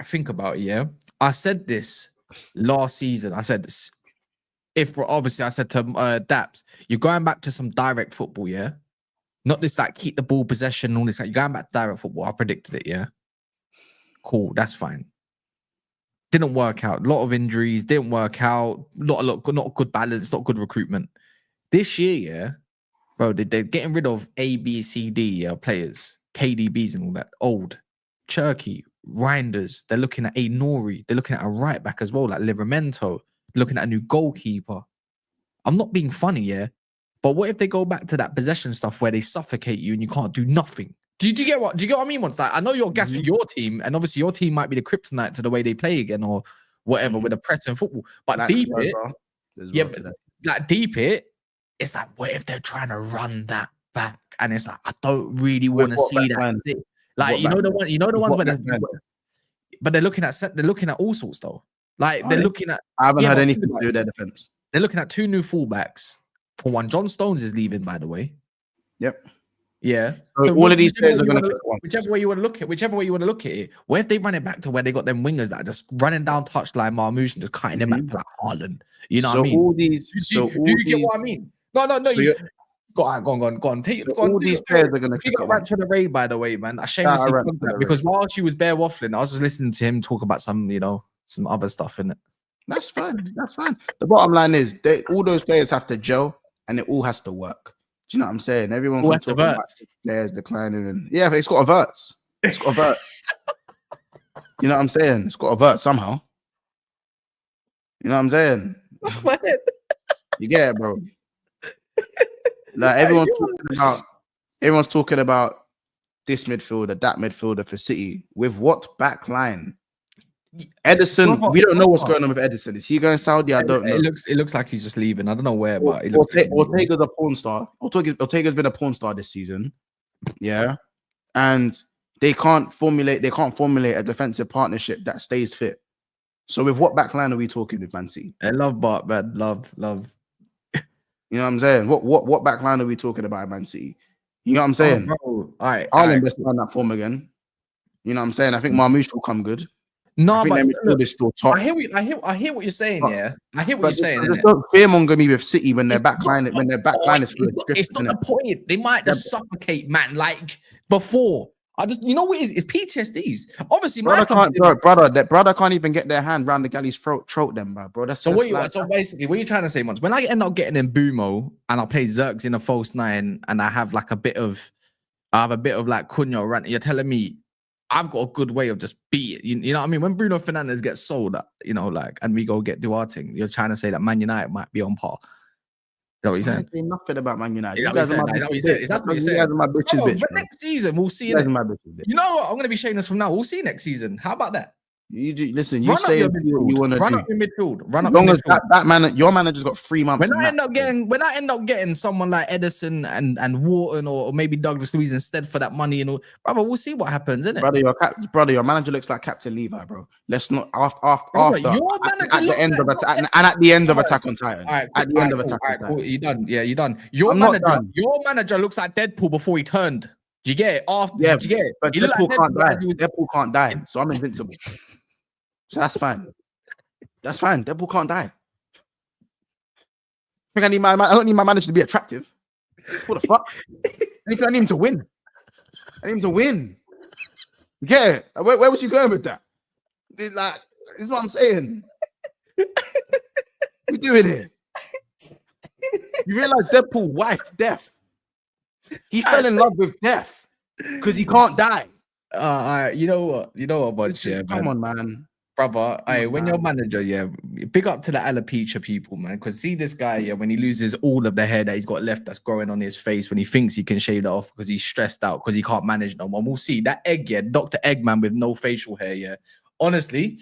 think about it? Yeah, I said this last season. I said this. I said to Daps, you're going back to some direct football, yeah. Not this like keep the ball possession, all this. Like, you're going back to direct football. I predicted it, yeah. Cool, that's fine. Didn't work out. A lot of injuries. Didn't work out. Not good balance. Not good recruitment. This year, yeah, bro, they're getting rid of A, B, C, D players, KDBs and all that. Old Cherki, Reinders. They're looking at a Nori. They're looking at a right back as well, like Livramento. Looking at a new goalkeeper. I'm not being funny, yeah. But what if they go back to that possession stuff where they suffocate you and you can't do nothing? Do you get what I mean? Once like I know you're gassed for your team, and obviously your team might be the kryptonite to the way they play again or whatever with the press and football. But like deep it, it's like what if they're trying to run that back? And it's like I don't really want to see that. Like you know the ones where but they're looking at all sorts though. Like they're looking at. I haven't had anything to do with their defense. They're looking at 2 new fullbacks. For one, John Stones is leaving, by the way. Yep. Yeah. So all of these players are going to whichever way you want to look at it. What if they run it back to where they got them wingers that are just running down touchline, Marmouche, and just cutting them back to like Haaland? You know what I mean? Do you get what I mean? No. Go on. All these players are going to pick up right for the raid, by the way, man. I shamelessly that because while she was bare waffling, I was just listening to him talk about some other stuff in it. That's fine. The bottom line is all those players have to gel and it all has to work. Do you know what I'm saying? Everyone can talk about players declining and but it's got a Wirtz. It's got a Wirtz. You know what I'm saying? It's got a Wirtz somehow. You know what I'm saying? You get it, bro. Like everyone's talking about this midfielder, that midfielder for City. With what back line? Edison, we don't know what's going on with Edison. Is he going Saudi? I don't know. It looks like he's just leaving. I don't know where, but Ortega's a porn star. Ortega's been a porn star this season. Yeah. And they can't formulate a defensive partnership that stays fit. So with what back line are we talking with Man City? I love Bart, man. Love. You know what I'm saying? What back line are we talking about at Man City? You know what I'm saying? All right. Ireland best find that form again. You know what I'm saying? I think Marmouche will come good. No, but look, still top. I hear what you're saying. Yeah, I hear what you're saying. Just don't fearmonger me with City when their back line is full of drift. It's not the point. They might just suffocate, man. Like before, you know what it is? It's PTSDs. Obviously, brother can't even get their hand round the galley's throat them, bro. So basically, what you're trying to say, Monts, when I end up getting Mbeumo and I play Xerxes in a false 9 and I have like a bit of like Cunha rant, you're telling me I've got a good way of just beating. You know what I mean? When Bruno Fernandes gets sold, and we go get Duarte, you're trying to say that Man United might be on par. that what you're saying? I ain't saying nothing about Man United. Is You that what guys you're are saying? my Is that what you're bitches. saying? Is that what you're You saying? guys are my bitches, Oh, bitch. but Bro. next season we'll see. You guys are Innit? my bitches, bitch. You know what? I'm gonna be saying this from now. We'll see next season. How about that? You do, listen. You Run up say your what midfield. you want to Run do. up your midfield. Run As up long your as midfield. that man, your manager's got 3 months. When I end up getting someone like Edison and Wharton or maybe Douglas Luiz instead for that money and all, brother, we'll see what happens, innit? Brother, your manager looks like Captain Levi, bro. Let's not after your manager at the end of Attack and at the end of Attack on Titan. All right, at the end of Attack on cool. Titan. You done? Yeah, you done. I'm not done. Your manager looks like Deadpool before he turned. Do you get it? Yeah, do you get it? but Deadpool can't die. Deadpool can't die, so I'm invincible. So that's fine. That's fine. Deadpool can't die. I think I don't need my manager to be attractive. What the fuck? I need him to win. I need him to win. Yeah. Where was you going with that? It's like, this is what I'm saying. We doing it. You realize Deadpool wife death. He fell in love with death because he can't die. You know what, Bunch? Yeah, come on, man. Brother, when your manager, big up to the alopecia people, man. Because see this guy, when he loses all of the hair that he's got left that's growing on his face, when he thinks he can shave that off because he's stressed out because he can't manage no more. We'll see that egg, Dr. Eggman with no facial hair, Honestly,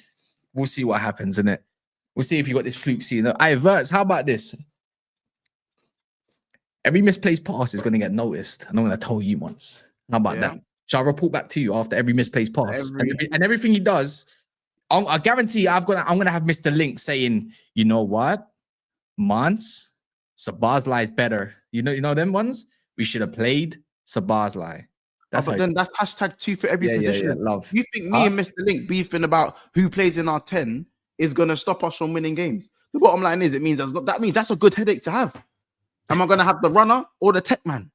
we'll see what happens, innit? We'll see if you got this fluke scene. Wirtz, how about this? Every misplaced pass is going to get noticed, and I'm going to tell you once. How about that? Shall I report back to you after every misplaced pass and everything he does? I guarantee I'm gonna have Mr. Link saying, you know what, Monts, Sabazlai is better. You know them ones. We should have played Sabazlai. But then that's #2 for every position. Yeah, love. You think me and Mr. Link beefing about who plays in our 10 is gonna stop us from winning games? The bottom line is, it means that's a good headache to have. Am I gonna have the runner or the tech man?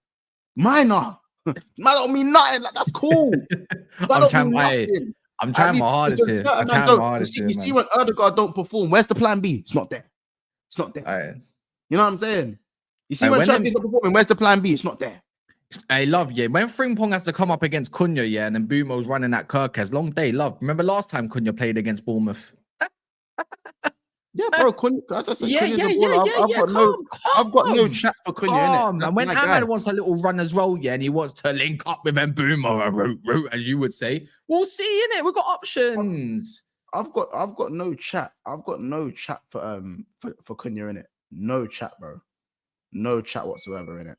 Minor. Man don't mean nothing. Like, that's cool. I'm trying my hardest here. You see when Erdegaard don't perform, where's the plan B? It's not there. It's not there. You know what I'm saying? You see when Cherki's not performing, where's the plan B? It's not there. I love, when Frimpong has to come up against Cunha, and then Mbeumo's running at Kirkes, long day, love. Remember last time Cunha played against Bournemouth? Yeah, bro. Cunha, as I said, Cunha's a baller. I've got no chat for Cunha, innit? And when Ahmed wants a little run as well, and he wants to link up with Mbeumo, as you would say, we'll see, innit? We've got options. I've got no chat. I've got no chat for Cunha, innit? No chat, bro. No chat whatsoever, innit?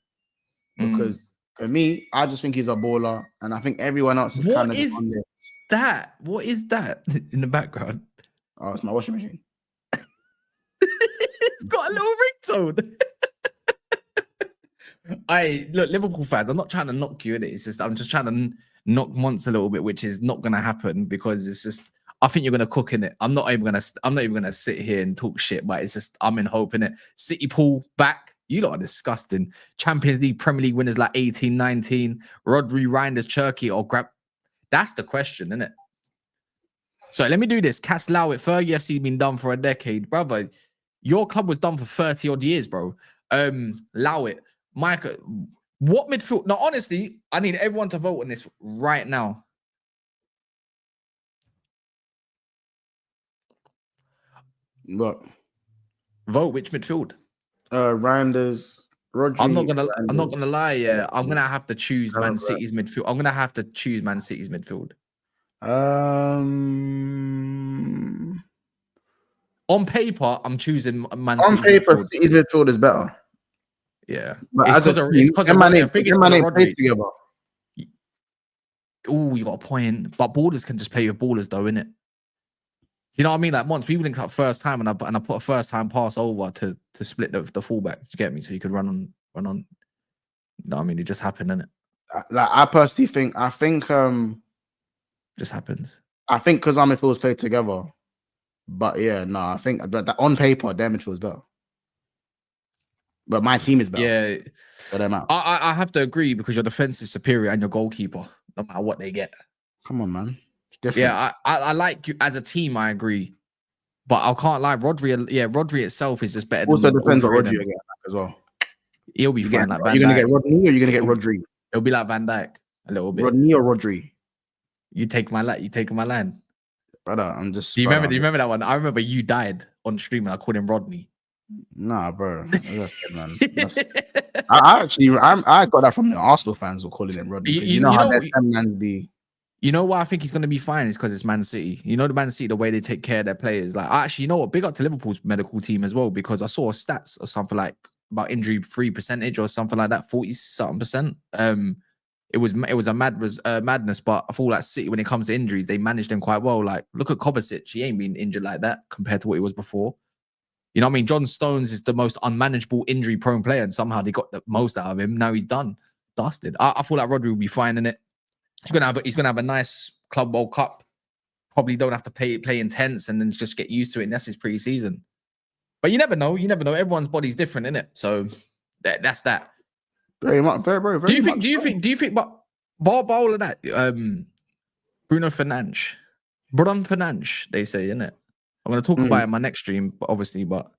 Because for me, I just think he's a baller, and I think everyone else is kind of on this. What is that in the background? Oh, it's my washing machine. It's got a little ringtone. Look, Liverpool fans, I'm not trying to knock you in it. It's just I'm just trying to knock Monts a little bit, which is not gonna happen because it's just I think you're gonna cook in it. I'm not even gonna sit here and talk shit, but it's just I'm in hope in it. City pull back. You lot are disgusting. Champions League, Premier League winners like 18, 19. Rodri, Reinders, Cherki, or grab. That's the question, isn't it? So let me do this. Cats Lau it. Fergie FC been done for a decade, brother. Your club was done for 30 odd years, bro. Lau it. Mike, what midfield? No, honestly, I need everyone to vote on this right now. What? Vote which midfield? Reinders, Rodri. I'm not gonna lie, I'm gonna have to choose Man City's midfield. I'm gonna have to choose Man City's midfield. On paper, I'm choosing Man City. On paper, City's midfield is better. Yeah. But as a team, Rodri together. Oh, you got a point. But ballers can just play with ballers, though, innit? You know what I mean? Like once we linked up first time, and I put a first time pass over to split the fullback. You get me? So you could run on. You know what I mean? It just happened, innit? Like I personally think, just happens. I think because our midfields play together. But yeah, no, I think that on paper, their midfield is better. But my team is better. Yeah, for them out. I have to agree because your defense is superior and your goalkeeper, no matter what they get. Come on, man. Different. Yeah, I like you as a team. I agree, but I can't lie. Rodri itself is just better. Also depends on Rodri again as well. He'll be fine. Like you're gonna get Rodney or you're gonna get Rodri. It'll be like Van Dijk a little bit. Rodney or Rodri. You take my line. Brother, I'm just. Do you remember that one? I remember you died on stream and I called him Rodney. Nah, bro. That's good, man. I got that from the Arsenal fans were calling him Rodri. You know how that man be. You know why I think he's going to be fine is because it's Man City. You know the Man City, the way they take care of their players. Like, actually, you know what? Big up to Liverpool's medical team as well, because I saw stats or something like about injury-free percentage or something like that, 40-something%. It was a madness, but I feel like City, when it comes to injuries, they managed them quite well. Like, look at Kovacic. He ain't been injured like that compared to what he was before. You know what I mean? John Stones is the most unmanageable injury-prone player, and somehow they got the most out of him. Now he's dusted. I feel like Rodri will be fine in it. He's gonna have a nice Club World Cup. Probably don't have to play intense and then just get used to it. And that's his pre-season. But you never know. You never know. Everyone's body's different, innit? So that's that. Very much, very. Do you think? But all of that, Bruno Fernandes, they say, innit? I'm gonna talk about it in my next stream, but obviously, but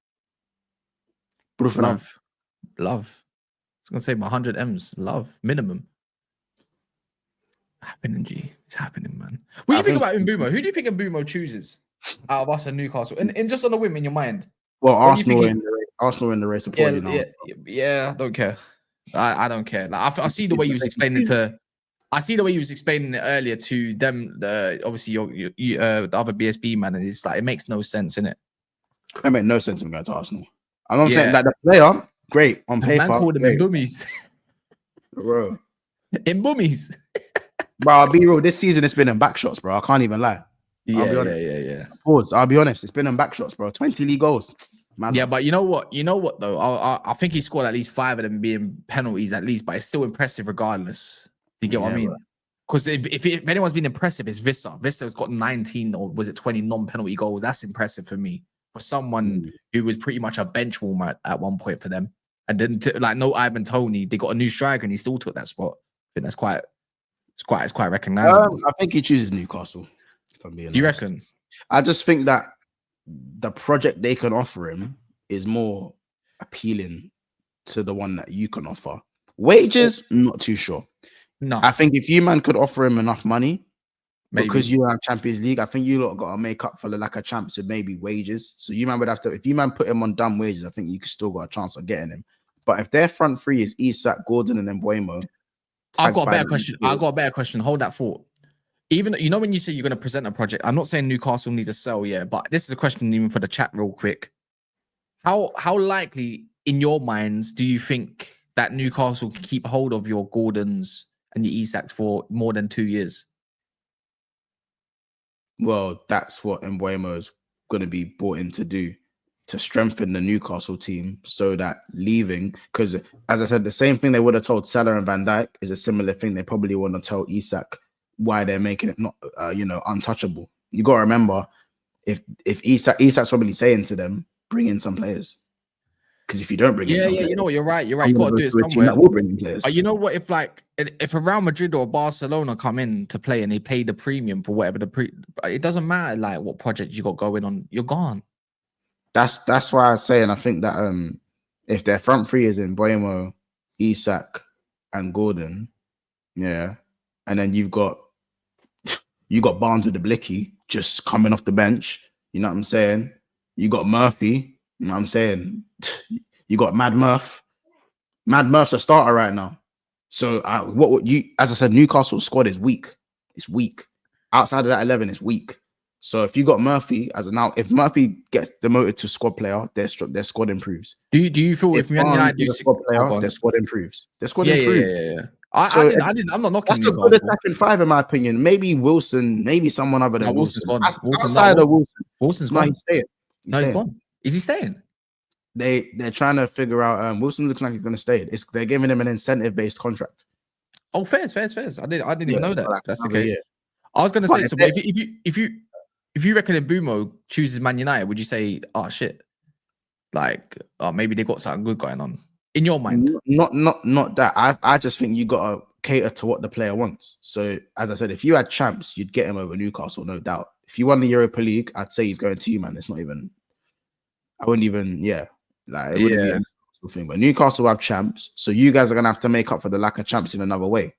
love. It's gonna say my 100 M's. Love minimum. Happening, G. It's happening, man. What do you think about Mbeumo? Who do you think Mbeumo chooses out of us and Newcastle? And just on the whim in your mind. Well, Arsenal in the race. Yeah, I don't care. I don't care. Like, I see the way you was explaining it earlier to them. Obviously, the other BSB man, and it's like it makes no sense, innit? It makes no sense in going to Arsenal. I'm not saying that the player, great on paper. Man called him Mbeumis. Bro. Mbeumis. Bro, I'll be real. This season it's been in back shots, bro. I can't even lie. Yeah. Pause. I'll be honest. It's been in back shots, bro. 20 league goals. Man. Yeah, but you know what? Though, I think he scored at least 5 of them being penalties at least, but it's still impressive regardless. Do you get what I mean? Because if anyone's been impressive, it's Vissa. Vissa's got 19 or was it 20 non-penalty goals. That's impressive for me. For someone who was pretty much a bench warmer at one point for them, and then no Ivan Toney, they got a new striker and he still took that spot. I think that's quite. It's quite recognizable. I think he chooses Newcastle. If I'm being honest. Do you reckon? I just think that the project they can offer him is more appealing to the one that you can offer. Wages, not too sure. No, I think if you man could offer him enough money, because you have Champions League, I think you lot got to make up for the lack of champs with maybe wages. So you man would have to, if you man put him on dumb wages, I think you could still got a chance of getting him. But if their front three is Isak, Gordon, and then Mbeumo, I've got a better question. Hold that thought. Even when you say you're going to present a project, I'm not saying Newcastle needs to sell, but this is a question even for the chat real quick. How likely in your minds do you think that Newcastle can keep hold of your Gordons and your Isaks for more than 2 years? Well, that's what Mbeumo is going to be brought in to do, to strengthen the Newcastle team so that leaving, because as I said, the same thing they would have told Salah and Van Dijk is a similar thing they probably want to tell Isak, why they're making it not, untouchable. You got to remember, if Isak's probably saying to them, bring in some players. Because if you don't bring in some players, you know what, you're right. You got to do it somewhere. That will bring in players. You know what, if a Real Madrid or Barcelona come in to play and they pay the premium for whatever it doesn't matter like what project you got going on, you're gone. That's why I say, and I think that if their front three is in Mbeumo, Isak, and Gordon, and then you got Barnes with the blicky just coming off the bench, you know what I'm saying? You got Murphy, you know what I'm saying? You got Mad Murph. Mad Murph's a starter right now. So what would you? As I said, Newcastle's squad is weak. It's weak. Outside of that 11, it's weak. So if you got Murphy if Murphy gets demoted to squad player, their squad improves. Do you feel if Man United do squad player, their squad improves? Their squad improves. Yeah. I'm not knocking. That's a good attacking five, in my opinion. Maybe Wilson, maybe someone other than Wilson. Outside of Wilson, Wilson's gone. He's staying. He's gone. Is he staying? They're trying to figure out. Wilson looks like he's going to stay. They're giving him an incentive-based contract. Oh, fair. I didn't even know that. That's the case. Year. I was going to say, so if you reckon Mbeumo chooses Man United, would you say, oh shit, like maybe they got something good going on in your mind? Not that. I just think you got to cater to what the player wants. So as I said, if you had champs, you'd get him over Newcastle, no doubt. If you won the Europa League, I'd say he's going to you, man. It's not even. I wouldn't even. Like it wouldn't be a thing. But Newcastle have champs, so you guys are gonna have to make up for the lack of champs in another way.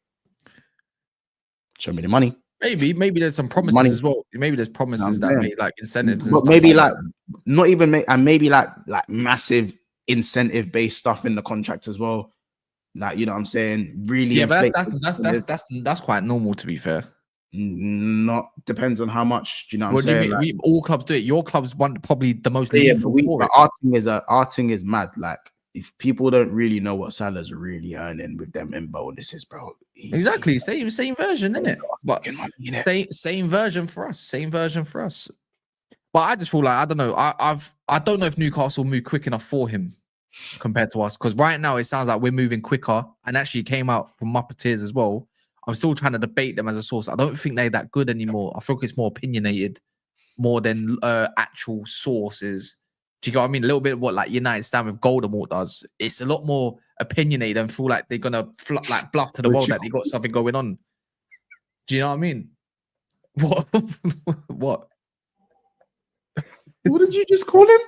Show me the money. Maybe there's some promises as well. Maybe there's promises that made like incentives. And but stuff maybe like not even and maybe like massive incentive based stuff in the contract as well. Like, you know what I'm saying? Really, yeah, but that's quite normal, to be fair. Not depends on how much. Do you know what I'm saying? Like, all clubs do it. Your club's want probably the most. Yeah, but our thing is mad. Like, if people don't really know what Salah's really earning with them in bonuses, bro. Exactly, same version, isn't it? But same version for us. Same version for us. But I just feel like I don't know. I don't know if Newcastle move quick enough for him compared to us, because right now it sounds like we're moving quicker, and actually came out from Muppeteers as well. I'm still trying to debate them as a source. I don't think they're that good anymore. I think it's more opinionated more than actual sources. Do you get what I mean? A little bit what like United stand with Voldemort does. It's a lot more opinionated and feel like they're gonna bluff to the world that they got something going on. Do you know what I mean? What? What? What did you just call him?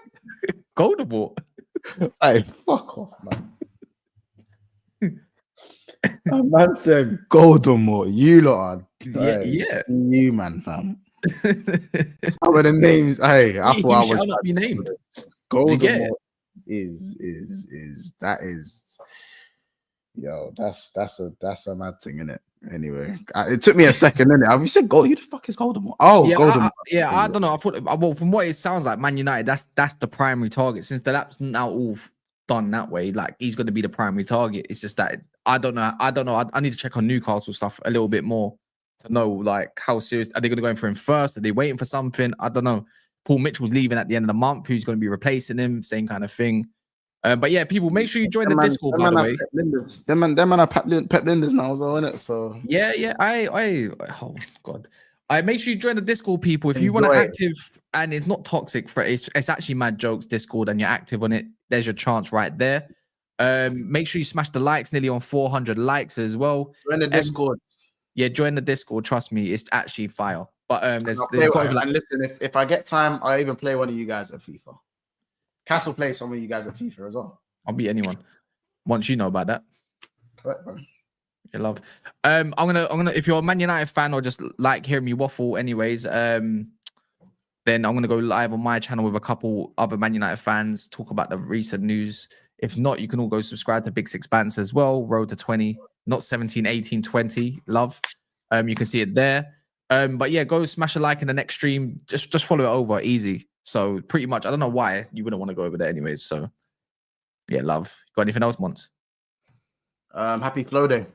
Voldemort. Hey, fuck off, man. That man said Voldemort. You lot are you man, fam. Some of the names, hey, I thought I was not be named. Voldemort is yo, that's a mad thing, innit? Anyway, it took me a second, innit? Have you said gold? You the fuck is Voldemort? Oh, yeah, Voldemort. I don't know. I thought, well, from what it sounds like, Man United, that's the primary target. Since the lap's now all done that way, like he's going to be the primary target. It's just that I don't know. I need to check on Newcastle stuff a little bit more to know like how serious are they going to go in for him first? Are they waiting for something? I don't know. Paul Mitchell's leaving at the end of the month. Who's going to be replacing him? Same kind of thing. But yeah, people, make sure you join the Discord, by the way. Them man are Pep Linders now, so innit? So yeah. Oh god. I make sure you join the Discord, people. If you want to active and it's not toxic for it's actually Mad Jokes Discord and you're active on it, there's your chance right there. Make sure you smash the likes, nearly on 400 likes as well. Join the Discord. Yeah, join the Discord. Trust me, it's actually fire. But and listen, if I get time, I'll even play one of you guys at FIFA. Castle play some of you guys at FIFA as well. I'll beat anyone. Once you know about that. Correct, bro. You love. I'm gonna if you're a Man United fan or just like hearing me waffle anyways, then I'm gonna go live on my channel with a couple other Man United fans, talk about the recent news. If not, you can all go subscribe to Big Six Bands as well. Road to 20, not 17, 18, 20. Love. You can see it there. But yeah, go smash a like in the next stream. Just follow it over. Easy. So pretty much, I don't know why you wouldn't want to go over there anyways. So yeah, love. Got anything else, Monts? Happy Flow Day.